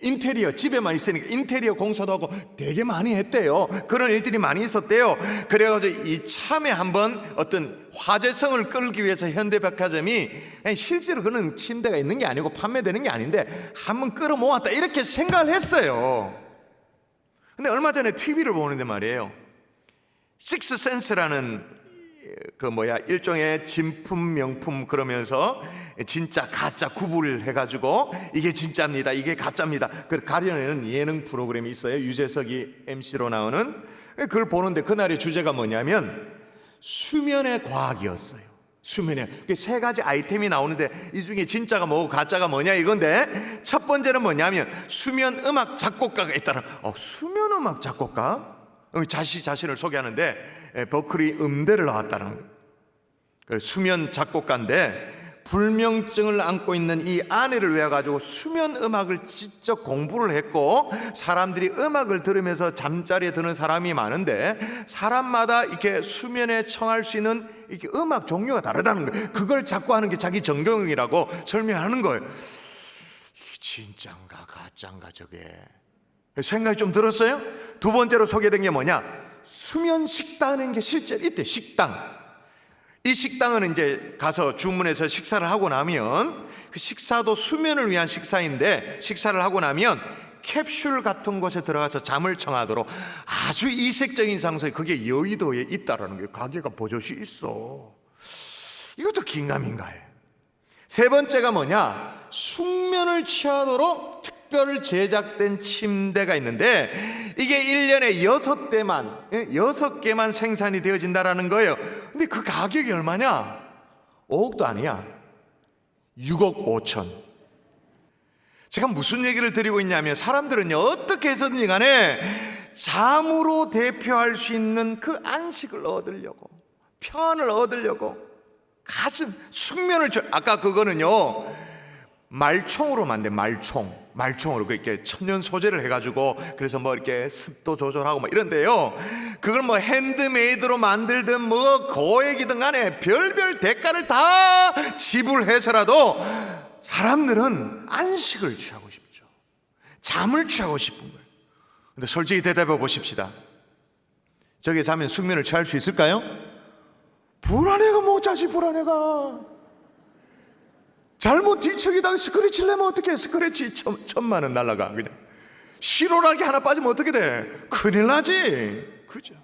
S2: 인테리어, 집에만 있으니까 인테리어 공사도 하고 되게 많이 했대요. 그런 일들이 많이 있었대요. 그래가지고 이참에 한번 어떤 화제성을 끌기 위해서 현대백화점이 실제로 그런 침대가 있는 게 아니고 판매되는 게 아닌데 한번 끌어모았다 이렇게 생각을 했어요. 근데 얼마 전에 TV를 보는데 말이에요, 식스센스라는 일종의 진품 명품 그러면서 진짜 가짜 구분을 해가지고 이게 진짜입니다, 이게 가짜입니다, 그걸 가려내는 예능 프로그램이 있어요. 유재석이 MC로 나오는. 그걸 보는데 그날의 주제가 뭐냐면 수면의 과학이었어요. 수면에 세 가지 아이템이 나오는데 이 중에 진짜가 뭐고 가짜가 뭐냐 이건데, 첫 번째는 뭐냐면 수면 음악 작곡가가 있다는. 수면 음악 작곡가? 자신을 소개하는데 버클리 음대를 나왔다는. 수면 작곡가인데 불면증을 안고 있는 이 아내를 위해 가지고 수면 음악을 직접 공부를 했고, 사람들이 음악을 들으면서 잠자리에 드는 사람이 많은데 사람마다 이렇게 수면에 청할 수 있는 이렇게 음악 종류가 다르다는 거예요. 그걸 작곡하는 게 자기 전공이라고 설명하는 거예요. 이게 진짠가 가짠가 저게 생각이 좀 들었어요? 두 번째로 소개된 게 뭐냐, 수면 식당이라는 게 실제로 있대. 식당. 이 식당은 이제 가서 주문해서 식사를 하고 나면, 그 식사도 수면을 위한 식사인데, 식사를 하고 나면 캡슐 같은 곳에 들어가서 잠을 청하도록 아주 이색적인 장소에, 그게 여의도에 있다라는 게, 가게가 버젓이 있어. 이것도 긴가민가해. 세 번째가 뭐냐, 숙면을 취하도록 특별 제작된 침대가 있는데, 이게 1년에 6개만 생산이 되어진다라는 거예요. 근데 그 가격이 얼마냐? 5억도 아니야. 6억 5천. 제가 무슨 얘기를 드리고 있냐면, 사람들은요 어떻게 해서든지 간에 잠으로 대표할 수 있는 그 안식을 얻으려고, 편을 얻으려고 가진 숙면을 아까 그거는요 말총으로 만든 말총으로 이렇게 천연 소재를 해가지고, 그래서 뭐 이렇게 습도 조절하고 뭐 이런데요, 그걸 뭐 핸드메이드로 만들든 뭐 고액이든 간에 별별 대가를 다 지불해서라도 사람들은 안식을 취하고 싶죠. 잠을 취하고 싶은 거예요. 근데 솔직히 대답해 보십시다. 저게 자면 숙면을 취할 수 있을까요? 불안해가 못 자지. 불안해가 잘못 뒤척이다가 스크래치를 내면 어떡해. 스크래치 1,000만 원 날라가. 그냥 실오라기 하나 빠지면 어떻게 돼? 큰일 나지. 그죠?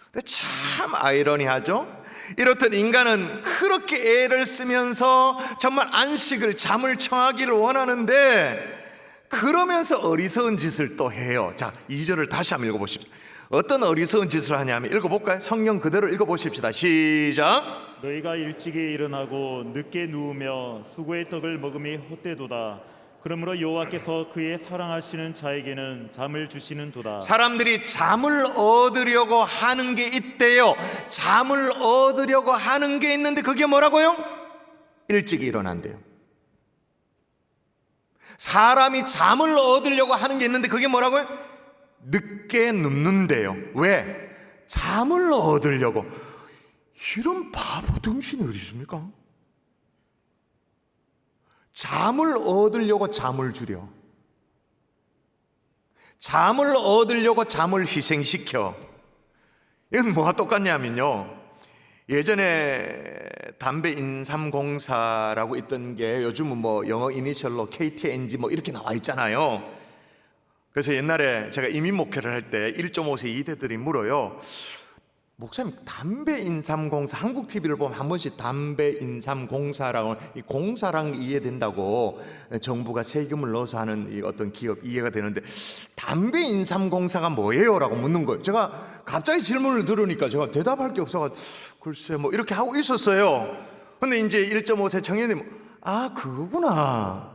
S2: 근데 참 아이러니하죠. 이렇듯 인간은 그렇게 애를 쓰면서 정말 안식을, 잠을 청하기를 원하는데, 그러면서 어리석은 짓을 또 해요. 자, 2절을 다시 한번 읽어보십시오. 어떤 어리석은 짓을 하냐면, 읽어볼까요? 성경 그대로 읽어보십시다. 시작.
S8: 너희가 일찍이 일어나고 늦게 누우며 수고의 떡을 먹음이 헛되도다. 그러므로 여호와께서 그의 사랑하시는 자에게는 잠을 주시는도다.
S2: 사람들이 잠을 얻으려고 하는 게 있대요. 잠을 얻으려고 하는 게 있는데 그게 뭐라고요? 일찍 일어난대요. 사람이 잠을 얻으려고 하는 게 있는데 그게 뭐라고요? 늦게 눕는데요. 왜? 잠을 얻으려고. 이런 바보 등신이 어디 있습니까? 잠을 얻으려고 잠을 줄여. 잠을 얻으려고 잠을 희생시켜. 이건 뭐가 똑같냐면요, 예전에 담배 인삼공사라고 있던 게 요즘은 뭐 영어 이니셜로 KTNG 뭐 이렇게 나와 있잖아요. 그래서 옛날에 제가 이민 목회를 할 때 1.5세 이대들이 물어요. 목사님, 담배 인삼공사, 한국 TV를 보면 한 번씩 담배 인삼공사라고, 이 공사랑 이해된다고 정부가 세금을 넣어서 하는 이 어떤 기업 이해가 되는데, 담배 인삼공사가 뭐예요? 라고 묻는 거예요. 제가 갑자기 질문을 들으니까 제가 대답할 게 없어가지고 글쎄 뭐 이렇게 하고 있었어요. 근데 이제 1.5세 청년이 아, 그거구나.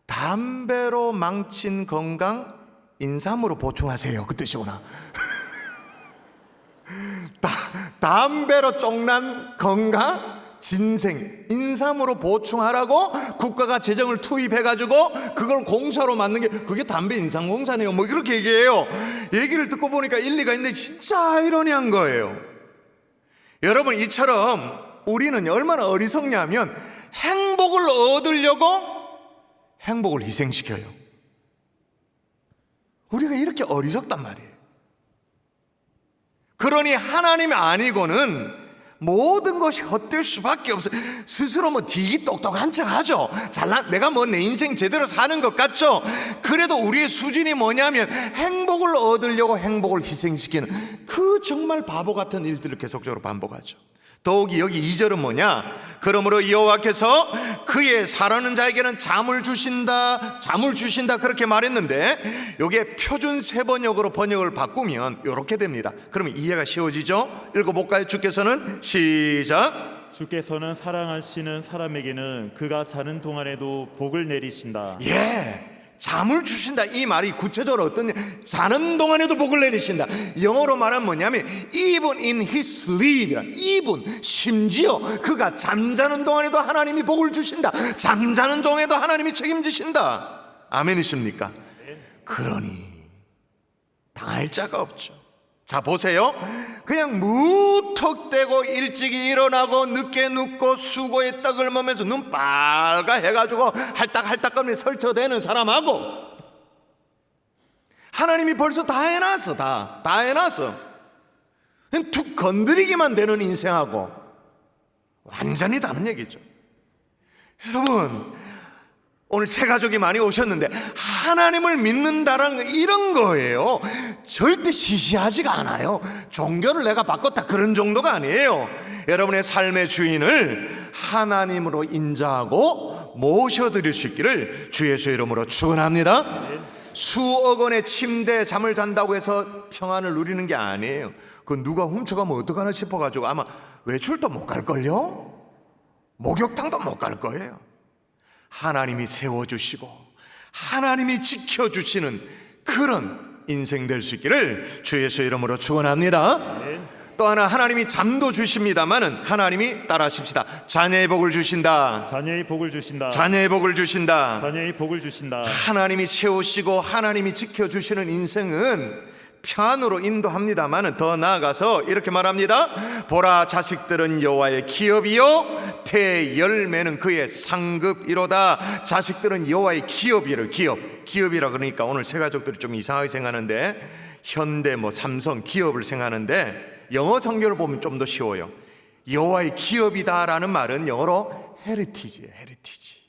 S2: 담배로 망친 건강 인삼으로 보충하세요, 그 뜻이구나. 담배로 쪽난 건강 진생 인삼으로 보충하라고 국가가 재정을 투입해가지고 그걸 공사로 만든 게, 그게 담배 인삼공사네요, 뭐 이렇게 얘기해요. 얘기를 듣고 보니까 일리가 있는데 진짜 아이러니한 거예요. 여러분, 이처럼 우리는 얼마나 어리석냐면 행복을 얻으려고 행복을 희생시켜요. 우리가 이렇게 어리석단 말이에요. 그러니 하나님이 아니고는 모든 것이 헛될 수밖에 없어요. 스스로 뭐 되게 똑똑한 척 하죠. 내가 뭐 내 인생 제대로 사는 것 같죠. 그래도 우리의 수준이 뭐냐면 행복을 얻으려고 행복을 희생시키는 그 정말 바보 같은 일들을 계속적으로 반복하죠. 더욱이 여기 2절은 뭐냐? 그러므로 여호와께서 그의 사랑하는 자에게는 잠을 주신다 그렇게 말했는데, 요게 표준 세번역으로 번역을 바꾸면 이렇게 됩니다. 그러면 이해가 쉬워지죠? 읽어볼까요? 주께서는 시작.
S8: 주께서는 사랑하시는 사람에게는 그가 자는 동안에도 복을 내리신다.
S2: 예, 잠을 주신다. 이 말이 구체적으로 어떤 자는 동안에도 복을 내리신다. 영어로 말하면 뭐냐면 even in his sleep. even 심지어 그가 잠자는 동안에도 하나님이 복을 주신다. 잠자는 동안에도 하나님이 책임지신다. 아멘이십니까? 그러니 당할 자가 없죠. 자, 보세요. 그냥 무턱대고 일찍이 일어나고 늦게 눕고 수고의 떡을 먹으면서 눈 빨가 해가지고 할딱할딱거리며 설쳐대는 사람하고 하나님이 벌써 다 해놨어. 다 해놨어. 그냥 툭 건드리기만 되는 인생하고 완전히 다른 얘기죠. 여러분, 오늘 새 가족이 많이 오셨는데 하나님을 믿는다라는 거 이런 거예요. 절대 시시하지가 않아요. 종교를 내가 바꿨다 그런 정도가 아니에요. 여러분의 삶의 주인을 하나님으로 인자하고 모셔드릴 수 있기를 주 예수의 이름으로 축원합니다. 수억 원의 침대에 잠을 잔다고 해서 평안을 누리는 게 아니에요. 그 누가 훔쳐가면 어떡하나 싶어가지고 아마 외출도 못 갈걸요? 목욕탕도 못 갈 거예요. 하나님이 세워주시고 하나님이 지켜주시는 그런 인생 될 수 있기를 주 예수의 이름으로 축원합니다. 또 하나, 하나님이 잠도 주십니다마는 하나님이 따라하십시다. 자녀의 복을 주신다.
S8: 자녀의 복을 주신다.
S2: 자녀의 복을 주신다.
S8: 자녀의 복을 주신다.
S2: 하나님이 세우시고 하나님이 지켜주시는 인생은 편으로 인도합니다마는 더 나아가서 이렇게 말합니다. 보라, 자식들은 여호와의 기업이요 대열매는 그의 상급이로다. 자식들은 여호와의 기업이를 기업이라 그러니까 오늘 새 가족들이 좀 이상하게 생각하는데 현대 삼성 기업을 생각하는데 영어 성경을 보면 좀 더 쉬워요. 여호와의 기업이다라는 말은 영어로 헤리티지예요. 헤리티지.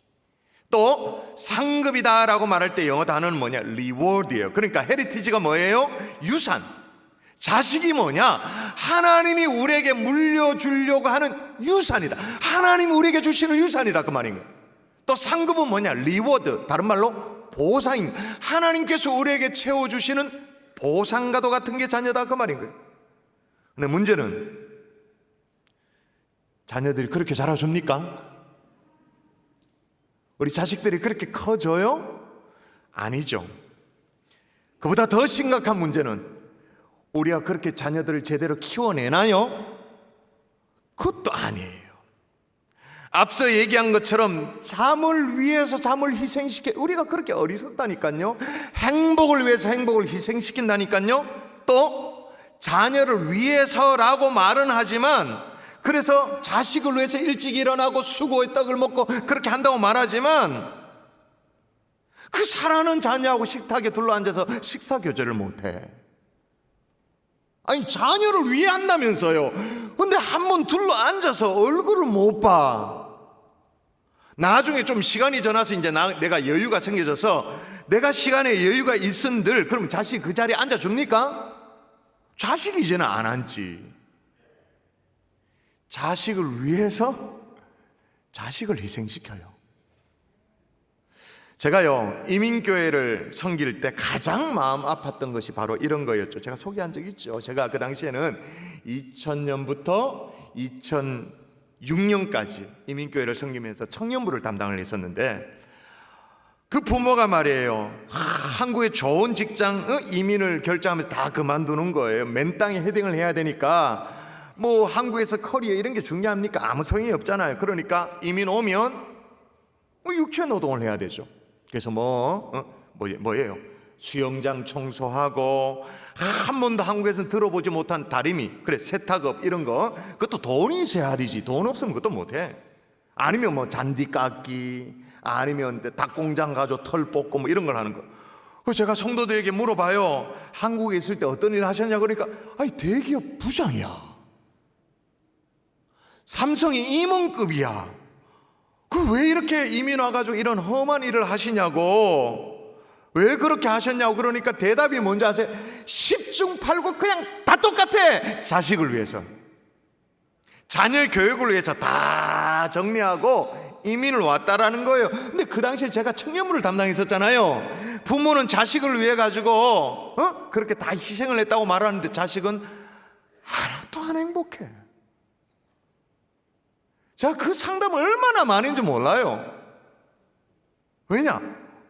S2: 또 상급이다라고 말할 때 영어 단어는 뭐냐? 리워드예요. 그러니까 헤리티지가 뭐예요? 유산. 자식이 뭐냐? 하나님이 우리에게 물려주려고 하는 유산이다. 하나님이 우리에게 주시는 유산이다 그 말인 거예요. 또 상급은 뭐냐? 리워드. 다른 말로 보상입니다. 하나님께서 우리에게 채워주시는 보상과도 같은 게 자녀다 그 말인 거예요. 근데 문제는 자녀들이 그렇게 자라줍니까? 우리 자식들이 그렇게 커져요? 아니죠. 그보다 더 심각한 문제는 우리가 그렇게 자녀들을 제대로 키워내나요? 그것도 아니에요. 앞서 얘기한 것처럼 잠을 위해서 잠을 희생시켜, 우리가 그렇게 어리석다니까요. 행복을 위해서 행복을 희생시킨다니까요. 또 자녀를 위해서라고 말은 하지만, 그래서 자식을 위해서 일찍 일어나고 수고의 떡을 먹고 그렇게 한다고 말하지만 그 사랑하는 자녀하고 식탁에 둘러앉아서 식사 교제를 못해. 아니, 자녀를 위해 한다면서요. 근데 한 번 둘러앉아서 얼굴을 못 봐. 나중에 좀 시간이 지나서 이제 내가 여유가 생겨져서 내가 시간에 여유가 있은들 그럼 자식이 그 자리에 앉아줍니까? 자식이 이제는 안 앉지. 자식을 위해서 자식을 희생시켜요. 제가요, 이민교회를 섬길 때 가장 마음 아팠던 것이 바로 이런 거였죠. 제가 소개한 적 있죠. 제가 그 당시에는 2000년부터 2006년까지 이민교회를 섬기면서 청년부를 담당을 했었는데, 그 부모가 말이에요, 한국에 좋은 직장 이민을 결정하면서 다 그만두는 거예요. 맨 땅에 헤딩을 해야 되니까. 한국에서 커리어 이런 게 중요합니까? 아무 소용이 없잖아요. 그러니까 이민 오면 육체 노동을 해야 되죠. 그래서 뭐예요? 수영장 청소하고, 한 번도 한국에서 들어보지 못한 다리미, 그래 세탁업 이런 거, 그것도 돈이 있어야 하지. 돈 없으면 그것도 못해. 아니면 잔디 깎기, 아니면 닭공장 가서 털 뽑고 이런 걸 하는 거. 그래서 제가 성도들에게 물어봐요. 한국에 있을 때 어떤 일을 하셨냐? 그러니까 대기업 부장이야. 삼성이 임원급이야. 왜 이렇게 이민 와가지고 이런 험한 일을 하시냐고, 왜 그렇게 하셨냐고. 그러니까 대답이 뭔지 아세요? 10중 8구 그냥 다 똑같아. 자식을 위해서, 자녀의 교육을 위해서 다 정리하고 이민을 왔다라는 거예요. 근데 그 당시에 제가 청년부를 담당했었잖아요. 부모는 자식을 위해 가지고 그렇게 다 희생을 했다고 말하는데 자식은 하나도 안 행복해. 제가 그 상담 얼마나 많은지 몰라요. 왜냐?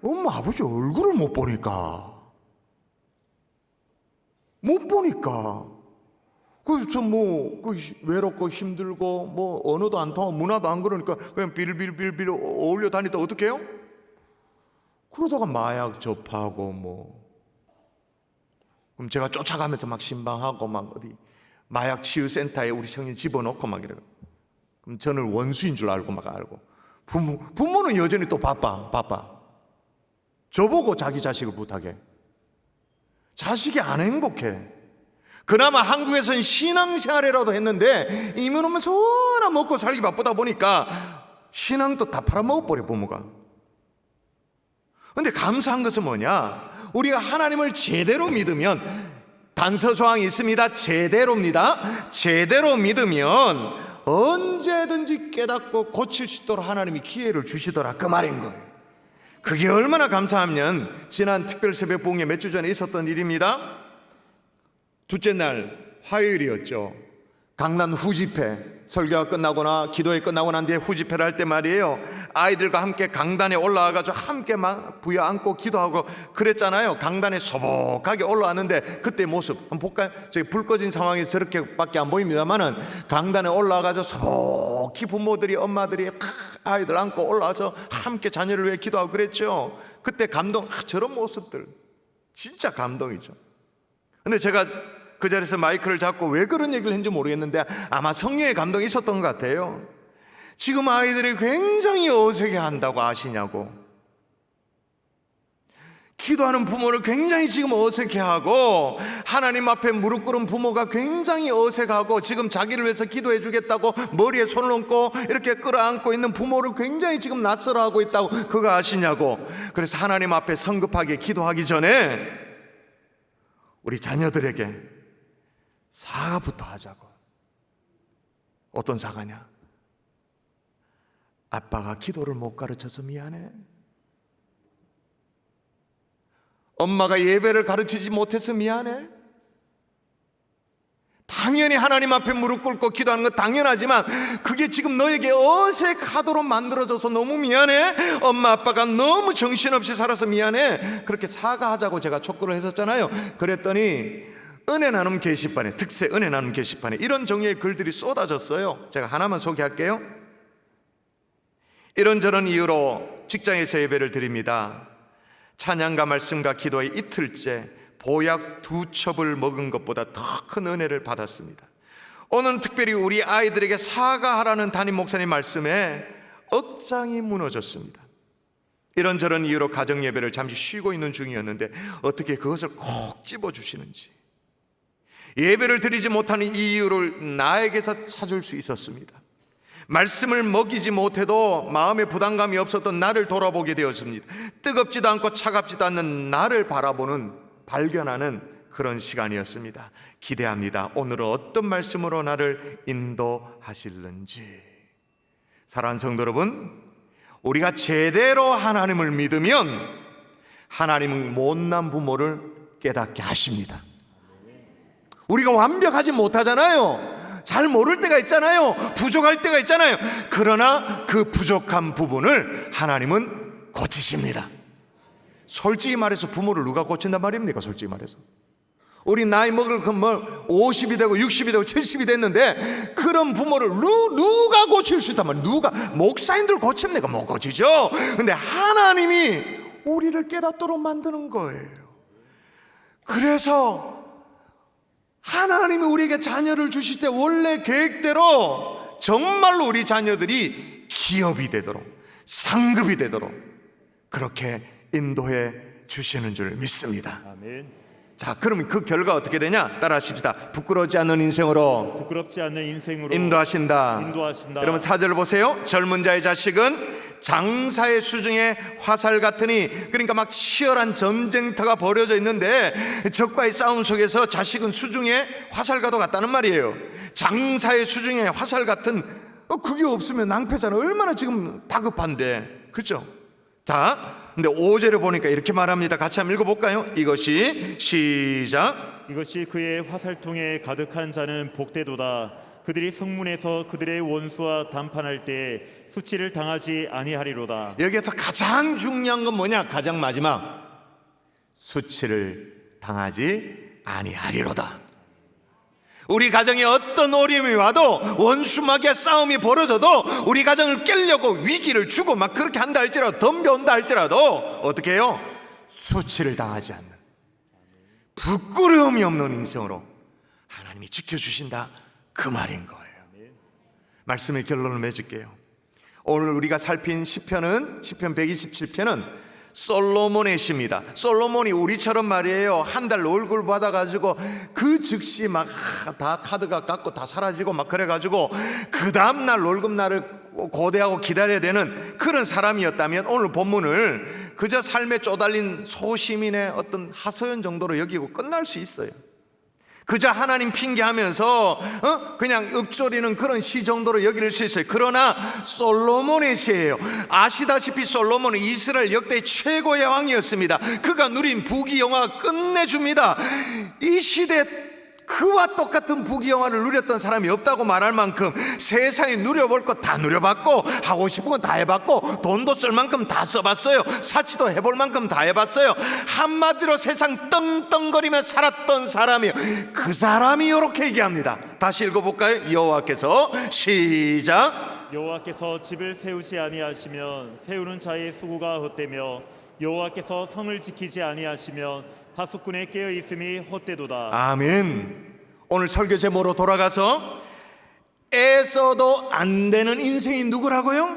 S2: 엄마 아버지 얼굴을 못 보니까 그래서 뭐 외롭고 힘들고 뭐 언어도 안 통하고 문화도 안 그러니까 그냥 빌빌빌빌 어울려 다니다 어떻게 해요? 그러다가 마약 접하고 뭐 그럼 제가 쫓아가면서 막 신방하고 막 어디 마약 치유센터에 우리 청년 집어넣고 막 이래요. 그럼 저는 원수인 줄 알고 막 알고 부모는 여전히 또 바빠. 저보고 자기 자식을 부탁해. 자식이 안 행복해. 그나마 한국에서는 신앙생활이라도 했는데 이민 오면서 워낙 먹고 살기 바쁘다 보니까 신앙도 다 팔아먹어버려 부모가. 근데 감사한 것은 뭐냐? 우리가 하나님을 제대로 믿으면 단서조항이 있습니다. 제대로입니다. 제대로 믿으면 언제든지 깨닫고 고칠 수 있도록 하나님이 기회를 주시더라 그 말인 거예요. 그게 얼마나 감사하면 지난 특별 새벽 부흥회 몇 주 전에 있었던 일입니다. 둘째 날 화요일이었죠. 강남 후집회 설교가 끝나거나 기도회 끝나고 난 뒤에 후집회를 할 때 말이에요, 아이들과 함께 강단에 올라와가지고 함께 막 부여안고 기도하고 그랬잖아요. 강단에 소복하게 올라왔는데 그때 모습 한번 볼까요? 저기 불 꺼진 상황에서 저렇게밖에 안 보입니다만은 강단에 올라와가지고 소복히 부모들이 엄마들이 다 아이들 안고 올라와서 함께 자녀를 위해 기도하고 그랬죠. 그때 감동, 저런 모습들 진짜 감동이죠. 근데 제가 그 자리에서 마이크를 잡고 왜 그런 얘기를 했는지 모르겠는데 아마 성령의 감동이 있었던 것 같아요. 지금 아이들이 굉장히 어색해 한다고 아시냐고. 기도하는 부모를 굉장히 지금 어색해하고 하나님 앞에 무릎 꿇은 부모가 굉장히 어색하고 지금 자기를 위해서 기도해 주겠다고 머리에 손을 얹고 이렇게 끌어안고 있는 부모를 굉장히 지금 낯설어하고 있다고 그거 아시냐고. 그래서 하나님 앞에 성급하게 기도하기 전에 우리 자녀들에게 사과부터 하자고. 어떤 사과냐? 아빠가 기도를 못 가르쳐서 미안해. 엄마가 예배를 가르치지 못해서 미안해. 당연히 하나님 앞에 무릎 꿇고 기도하는 건 당연하지만 그게 지금 너에게 어색하도록 만들어져서 너무 미안해. 엄마 아빠가 너무 정신없이 살아서 미안해. 그렇게 사과하자고 제가 촉구를 했었잖아요. 그랬더니 은혜 나눔 게시판에, 특세 은혜 나눔 게시판에 이런 종류의 글들이 쏟아졌어요. 제가 하나만 소개할게요. 이런저런 이유로 직장에서 예배를 드립니다. 찬양과 말씀과 기도의 이틀째 보약 2첩을 먹은 것보다 더 큰 은혜를 받았습니다. 오늘 특별히 우리 아이들에게 사과하라는 담임 목사님 말씀에 억장이 무너졌습니다. 이런저런 이유로 가정 예배를 잠시 쉬고 있는 중이었는데 어떻게 그것을 꼭 집어주시는지, 예배를 드리지 못하는 이유를 나에게서 찾을 수 있었습니다. 말씀을 먹이지 못해도 마음에 부담감이 없었던 나를 돌아보게 되었습니다. 뜨겁지도 않고 차갑지도 않는 나를 바라보는, 발견하는 그런 시간이었습니다. 기대합니다. 오늘은 어떤 말씀으로 나를 인도하실는지. 사랑하는 성도 여러분, 우리가 제대로 하나님을 믿으면 하나님은 못난 부모를 깨닫게 하십니다. 우리가 완벽하지 못하잖아요. 잘 모를 때가 있잖아요. 부족할 때가 있잖아요. 그러나 그 부족한 부분을 하나님은 고치십니다. 솔직히 말해서 부모를 누가 고친단 말입니까? 솔직히 말해서 우리 나이 먹을 그 50이 되고 60이 되고 70이 됐는데 그런 부모를 누가 고칠 수 있단 말이에요? 누가? 목사님들 고칩니까? 못 고치죠. 근데 하나님이 우리를 깨닫도록 만드는 거예요. 그래서 하나님이 우리에게 자녀를 주실 때 원래 계획대로 정말로 우리 자녀들이 기업이 되도록, 상급이 되도록 그렇게 인도해 주시는 줄 믿습니다.
S8: 아멘.
S2: 자, 그러면 그 결과 어떻게 되냐? 따라 하십시다. 부끄러워지 않는 인생으로
S8: 부끄럽지 않는 인생으로
S2: 인도하신다. 여러분 4절을 보세요. 젊은 자의 자식은 장사의 수중에 화살 같으니, 그러니까 막 치열한 전쟁터가 벌어져 있는데 적과의 싸움 속에서 자식은 수중에 화살과도 같다는 말이에요. 장사의 수중에 화살 같은, 그게 없으면 낭패잖아. 얼마나 지금 다급한데, 그렇죠? 자, 근데 5절을 보니까 이렇게 말합니다. 같이 한번 읽어볼까요? 이것이 시작.
S8: 이것이 그의 화살통에 가득한 자는 복되도다. 그들이 성문에서 그들의 원수와 담판할 때 수치를 당하지 아니하리로다.
S2: 여기에서 가장 중요한 건 뭐냐? 가장 마지막, 수치를 당하지 아니하리로다. 우리 가정에 어떤 어려움이 와도, 원수마귀의 싸움이 벌어져도, 우리 가정을 깨려고 위기를 주고 막 그렇게 한다 할지라도, 덤벼온다 할지라도 어떻게 해요? 수치를 당하지 않는, 부끄러움이 없는 인생으로 하나님이 지켜주신다, 그 말인 거예요. 말씀의 결론을 맺을게요. 오늘 우리가 살핀 시편 127편은 솔로몬의 시입니다. 솔로몬이 우리처럼 말이에요, 한 달 월급 받아가지고 그 즉시 막 다 카드가 깎고 다 사라지고 막 그래가지고 그 다음날 월급날을 고대하고 기다려야 되는 그런 사람이었다면, 오늘 본문을 그저 삶에 쪼달린 소시민의 어떤 하소연 정도로 여기고 끝날 수 있어요. 그저 하나님 핑계하면서 그냥 읊조리는 그런 시 정도로 여길 수 있어요. 그러나 솔로몬의 시예요. 아시다시피 솔로몬은 이스라엘 역대 최고의 왕이었습니다. 그가 누린 부귀영화가 끝내줍니다. 이 시대 그와 똑같은 부귀영화를 누렸던 사람이 없다고 말할 만큼 세상에 누려볼 것 다 누려봤고, 하고 싶은 건 다 해봤고, 돈도 쓸 만큼 다 써봤어요. 사치도 해볼 만큼 다 해봤어요. 한마디로 세상 떵떵거리며 살았던 사람이요, 그 사람이 이렇게 얘기합니다. 다시 읽어볼까요? 여호와께서, 시작.
S8: 여호와께서 집을 세우지 아니하시면 세우는 자의 수고가 헛되며 여호와께서 성을 지키지 아니하시면 파수꾼의 깨어 있음이 헛되도다.
S2: 아멘. 오늘 설교 제목으로 돌아가서, 애써도 안 되는 인생이 누구라고요?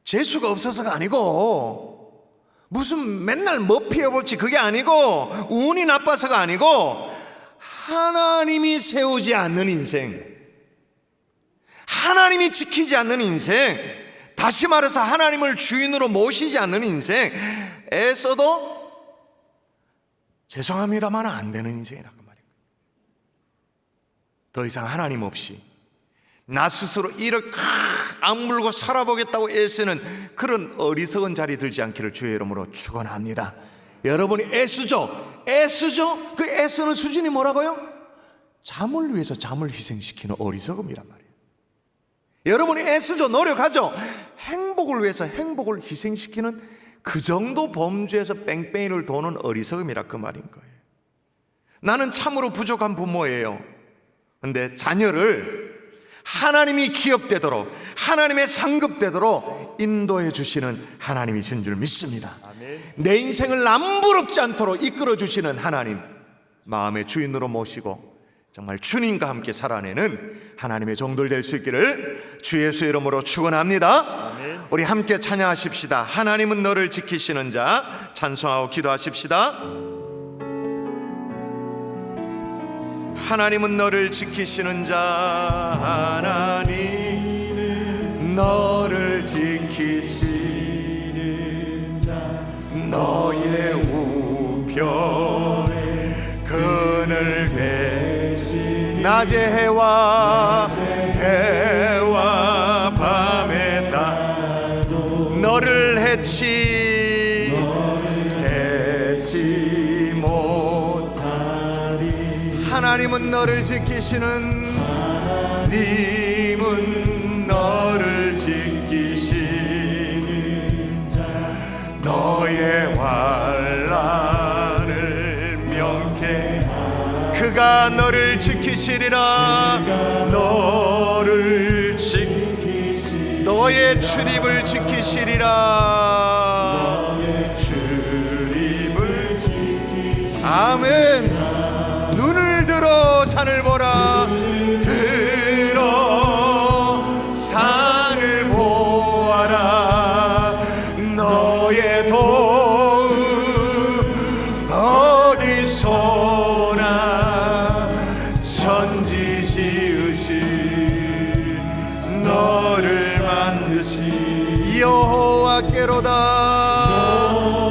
S2: 재수가 없어서가 아니고, 무슨 맨날 뭐 피해볼지 그게 아니고, 운이 나빠서가 아니고, 하나님이 세우지 않는 인생, 하나님이 지키지 않는 인생, 다시 말해서 하나님을 주인으로 모시지 않는 인생, 애써도 죄송합니다만 안 되는 인생이라고 말입니다. 더 이상 하나님 없이 나 스스로 이를 악물고 살아보겠다고 애쓰는 그런 어리석은 자리 들지 않기를 주의 이름으로 축원합니다. 여러분이 애쓰죠? 그 애쓰는 수준이 뭐라고요? 잠을 위해서 잠을 희생시키는 어리석음이란 말이에요. 여러분이 애쓰죠? 노력하죠? 행복을 위해서 행복을 희생시키는 그 정도 범주에서 뺑뺑이를 도는 어리석음이라, 그 말인 거예요. 나는 참으로 부족한 부모예요. 근데 자녀를 하나님이 기업되도록, 하나님의 상급되도록 인도해 주시는 하나님이신 줄 믿습니다. 내 인생을 남부럽지 않도록 이끌어 주시는 하나님, 마음의 주인으로 모시고 정말 주님과 함께 살아내는 하나님의 종들 될 수 있기를 주 예수 이름으로 축원합니다. 우리 함께 찬양하십시다. 하나님은 너를 지키시는 자, 찬송하고 기도하십시다. 하나님은 너를 지키시는 자, 하나님 너를 지키시는 자, 너의 우편에 그늘 대신 낮의 해와 밤에 너를 해치 못하리. 하나님은 너를 지키시는, 하나님은 너를 지키시는 자, 너의 환난을 명케 그가 너를 지키시리라. 너를 지키시리라. 너의 출입을 지키시리라. 너의 출입을 지키시리라. 아멘. 눈을 들어 산을 보라. 들어 산을 보아라. 너의 도움 어디서나 천지 지으신 너를 만드신 여호와께로다.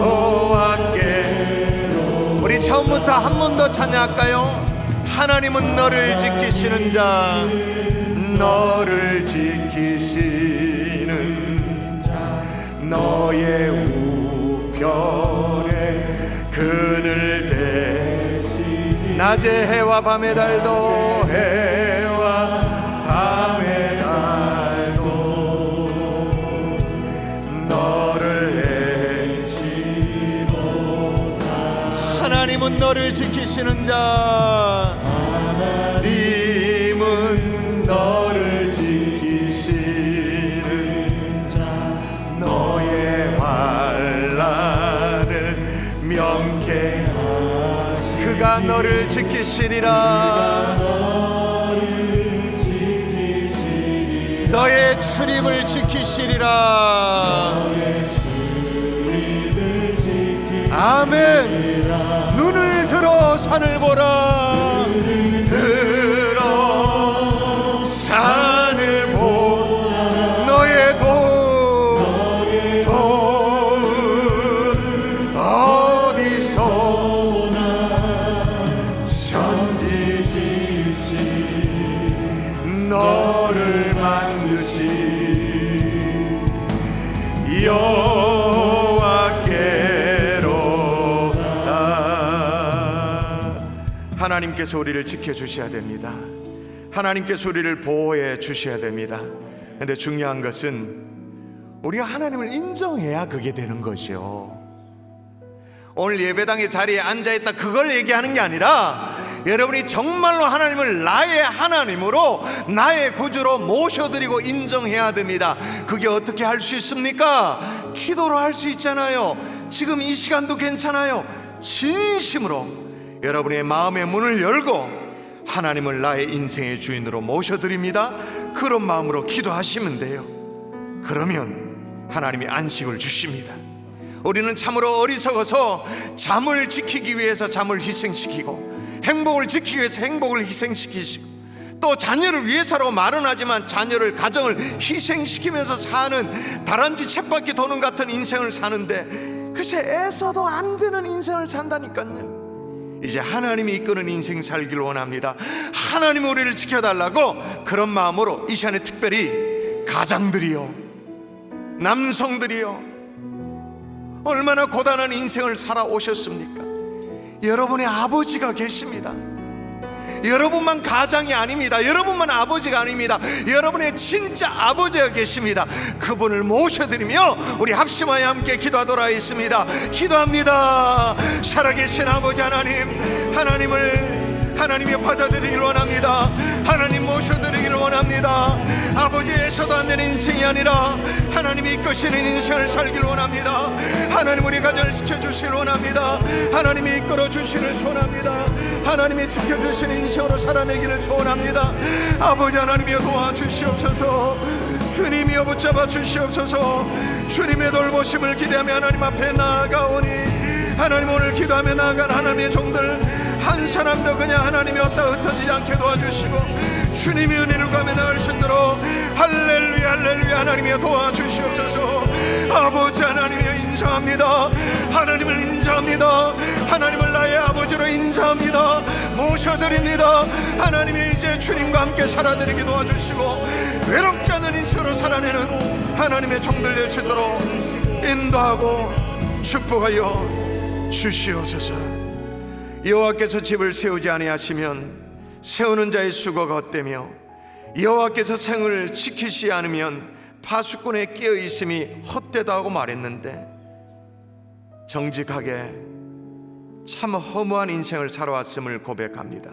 S2: 여호와께. 우리 처음부터 한 번 더 찬양할까요? 하나님은 너를 지키시는 자, 너를 지키시는 자, 너의 우편에 그늘 대신 낮의 해와 밤의 달도 해와 밤의 달도 너를 해치 못하. 하나님은 너를 지키시는 자, 하나님은 너를 지키시는 자, 너의 환난을 명쾌 그가 너를 지키시리라. 너의 출입을 지키시리라. 아멘. 눈을 들어 산을 보라. 들어 산을 보라. 너의 도움 어디서 선지시시 너를 만드시 여호와께로다. 하나님께서 우리를 지켜주셔야 됩니다. 하나님께서 우리를 보호해 주셔야 됩니다. 근데 중요한 것은 우리가 하나님을 인정해야 그게 되는 것이요. 오늘 예배당의 자리에 앉아있다 그걸 얘기하는 게 아니라 여러분이 정말로 하나님을 나의 하나님으로 나의 구주로 모셔드리고 인정해야 됩니다. 그게 어떻게 할 수 있습니까? 기도로 할 수 있잖아요. 지금 이 시간도 괜찮아요. 진심으로 여러분의 마음의 문을 열고 하나님을 나의 인생의 주인으로 모셔드립니다. 그런 마음으로 기도하시면 돼요. 그러면 하나님이 안식을 주십니다. 우리는 참으로 어리석어서 잠을 지키기 위해서 잠을 희생시키고 행복을 지키기 위해서 행복을 희생시키시고 또 자녀를 위해서라고 말은 하지만 자녀를 가정을 희생시키면서 사는 다람쥐 쳇바퀴 도는 같은 인생을 사는데 글쎄 애써도 안 되는 인생을 산다니까요. 이제 하나님이 이끄는 인생 살기를 원합니다. 하나님 우리를 지켜달라고 그런 마음으로 이 시간에 특별히 가장들이요 남성들이요 얼마나 고단한 인생을 살아오셨습니까? 여러분의 아버지가 계십니다. 여러분만 가장이 아닙니다. 여러분만 아버지가 아닙니다. 여러분의 진짜 아버지가 계십니다. 그분을 모셔드리며 우리 합심하여 함께 기도하도록 하겠습니다. 기도합니다. 살아계신 아버지 하나님, 하나님이 받아들이기를 원합니다. 하나님 모셔드리기를 원합니다. 아버지에서도 안 되는 인생이 아니라 하나님이 이끄시는 인생을 살기를 원합니다. 하나님 우리 가정을 지켜주시길 원합니다. 하나님이 이끌어주시길 소원합니다. 하나님이 지켜주시는 인생으로 살아내기를 소원합니다. 아버지 하나님이여 도와주시옵소서. 주님이여 붙잡아 주시옵소서. 주님의 돌보심을 기대하며 하나님 앞에 나아가오니 하나님 오늘 기도하며 나아간 하나님의 종들 한 사람도 그냥 하나님이 왔다 흩어지지 않게 도와주시고 주님이 은혜를 구하며 나을 수 있도록 할렐루야 할렐루야 하나님이여 도와주시옵소서. 아버지 하나님이여 인정합니다. 하나님을 인정합니다. 하나님을 나의 아버지로 인정합니다. 모셔드립니다. 하나님이 이제 주님과 함께 살아드리게 도와주시고 외롭지 않은 인생으로 살아내는 하나님의 종들 될 수 있도록 인도하고 축복하여 주시옵소서. 여호와께서 집을 세우지 아니하시면 세우는 자의 수고가 헛되며 여호와께서 생을 지키시 않으면 파수꾼에 끼어 있음이 헛되다 하고 말했는데 정직하게 참 허무한 인생을 살아왔음을 고백합니다.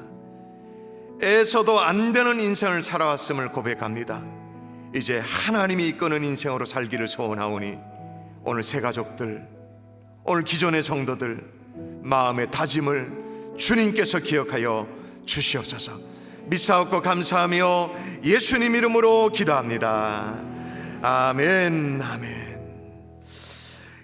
S2: 애써도 안 되는 인생을 살아왔음을 고백합니다. 이제 하나님이 이끄는 인생으로 살기를 소원하오니 오늘 새 가족들, 오늘 기존의 성도들 마음의 다짐을 주님께서 기억하여 주시옵소서. 믿사옵고 감사하며 예수님 이름으로 기도합니다. 아멘 아멘.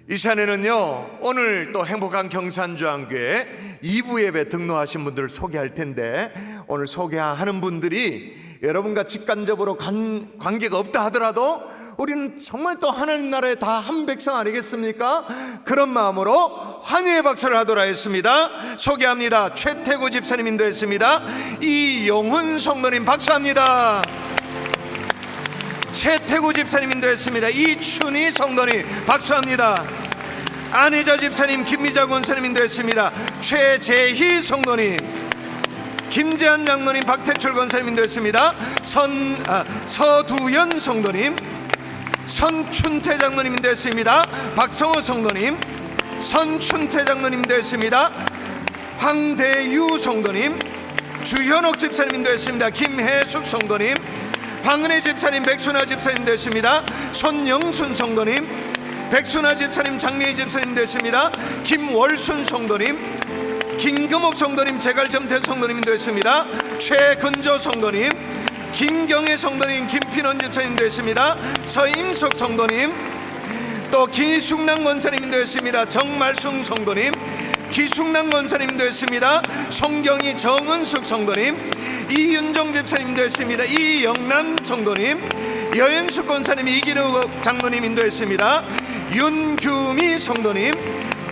S2: 이 시간에는요 오늘 또 행복한 경산주안교회 2부 예배 등록하신 분들을 소개할 텐데 오늘 소개하는 분들이 여러분과 직간접으로 관계가 없다 하더라도 우리는 정말 또 하나님 나라의 다 한 백성 아니겠습니까? 그런 마음으로 환영의 박수를 하도록 하겠습니다. 소개합니다. 최태구 집사님 인도했습니다. 이용훈 성도님 박수합니다. 최태구 집사님 인도했습니다. 이춘희 성도님 박수합니다. 안혜자 집사님, 김미자 권사님 인도했습니다. 최재희 성도님 김재한 장로님, 박태출 권사님 인도했습니다. 서두연 성도님, 선춘태 장로님 인도했습니다. 박성호 성도님, 선춘태 장로님 인도했습니다. 황대유 성도님, 주현옥 집사님 인도했습니다. 김혜숙 성도님, 황은혜 집사님, 백순아 집사님 인도했습니다. 손영순 성도님, 백순아 집사님, 장미희 집사님 인도했습니다. 김월순 성도님, 김금옥 성도님, 제갈점태 성도님 인도했습니다. 최근조 성도님, 김경애 성도님, 김필원 집사님 인도했습니다. 서임석 성도님, 또 기숙남 권사님 인도했습니다. 정말숭 성도님, 기숙남 권사님 인도했습니다. 송경희 정은숙 성도님, 이윤정 집사님 인도했습니다. 이영남 성도님, 여현숙 권사님, 이기루 장로님 인도했습니다. 윤규미 성도님,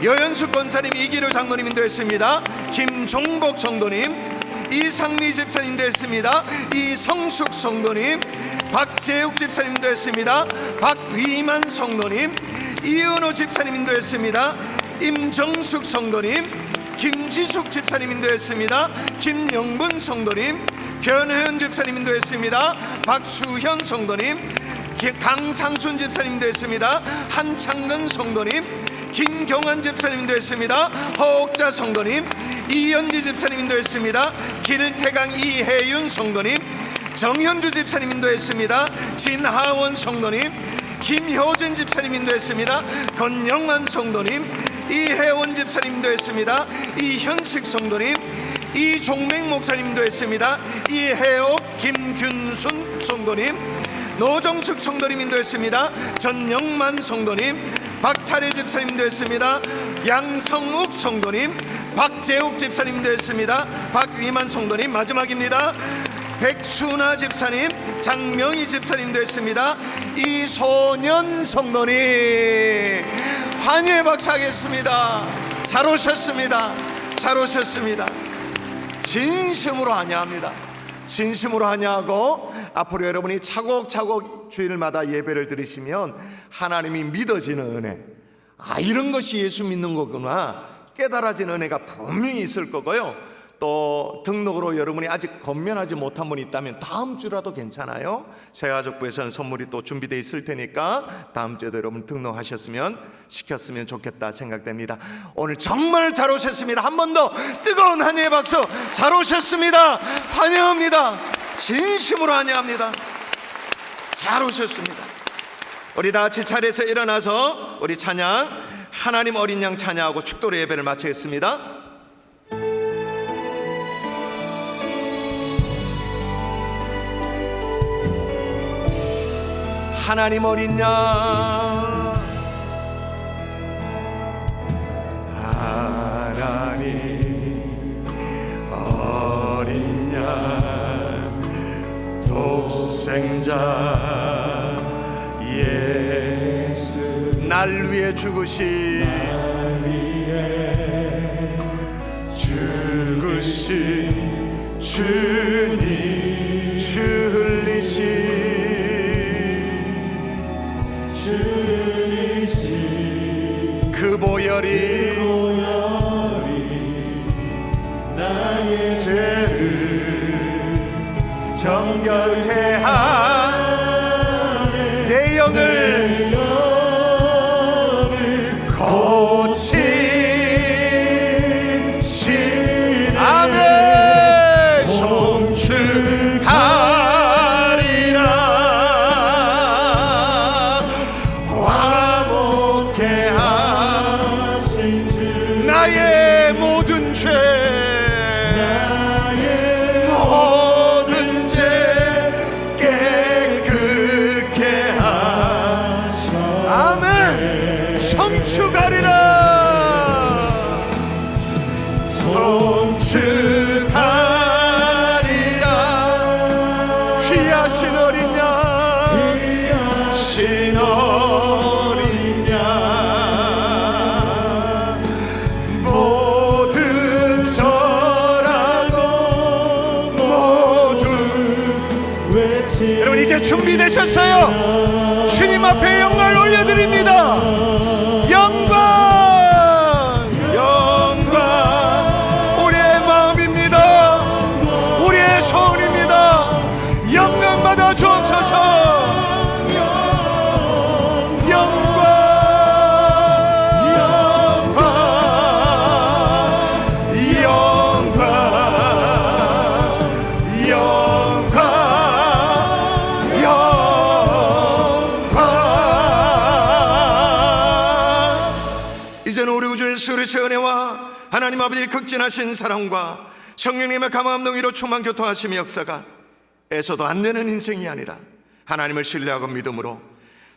S2: 여현숙 권사님, 이기루 장로님 인도했습니다. 김종복 성도님, 이상미 집사님 인도했습니다. 이성숙 성도님, 박재욱 집사님 인도했습니다. 박위만 성도님, 이은호 집사님 인도했습니다. 임정숙 성도님, 김지숙 집사님 인도했습니다. 김영분 성도님, 변혜연 집사님 인도했습니다. 박수현 성도님, 강상순 집사님 인도했습니다. 한창근 성도님, 김경환 집사님 인도했습니다. 허옥자 성도님, 이현지 집사님 인도했습니다. 길태강 이혜윤 성도님, 정현주 집사님 인도했습니다. 진하원 성도님, 김효진 집사님 인도했습니다. 건영만 성도님, 이혜원 집사님 인도했습니다. 이현식 성도님, 이종맹 목사님 인도했습니다. 이혜옥, 김균순 성도님, 노정숙 성도님 인도했습니다. 전영만 성도님, 박차례 집사님 인도했습니다. 양성욱 성도님, 박재욱 집사님 인도했습니다. 박위만 성도님, 마지막입니다. 백순아 집사님, 장명희 집사님 인도했습니다. 이소년 성도님, 환희의 박수하겠습니다. 잘 오셨습니다. 잘 오셨습니다. 진심으로 환영합니다. 진심으로 환영하고 앞으로 여러분이 차곡차곡 주일마다 예배를 드리시면 하나님이 믿어지는 은혜, 이런 것이 예수 믿는 거구나 깨달아지는 은혜가 분명히 있을 거고요. 또 등록으로 여러분이 아직 건면하지 못한 분이 있다면 다음 주라도 괜찮아요. 새가족부에서는 선물이 또 준비되어 있을 테니까 다음 주에도 여러분 시켰으면 좋겠다 생각됩니다. 오늘 정말 잘 오셨습니다. 한 번 더 뜨거운 환영의 박수. 잘 오셨습니다. 환영합니다. 진심으로 환영합니다. 잘 오셨습니다. 우리 다 같이 차례에서 일어나서 우리 찬양, 하나님 어린 양 찬양하고 축도로 예배를 마치겠습니다. 하나님 어린 양, 하나님 어린 양, 독생자 예수, 날 위해 죽으신 주님, 주 흘리신 그 보혈이 나의 죄를 정결케 한 내 영을 고치신 아멘. 송축하리라 화목케 하신 주, 나의 모든 죄, 모든 죄 깨끗게 하셔 아멘. 송축하리라 송축하리라 귀하신 어린 양, 신 어린 양, 모든 절하고 모두 외치. 여러분 이제 준비되셨어요? 주님 앞에 영광을 올려드립니다. 영광, 영광 우리의 마음입니다. 하나님 아버지의 극진하신 사랑과 성령님의 감화함 동의로 충만 교통하심의 역사가 애써도 안 되는 인생이 아니라 하나님을 신뢰하고 믿음으로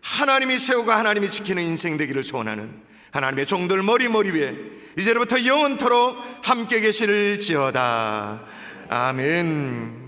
S2: 하나님이 세우고 하나님이 지키는 인생 되기를 소원하는 하나님의 종들 머리 위에 이제로부터 영원토록 함께 계실지어다. 아멘.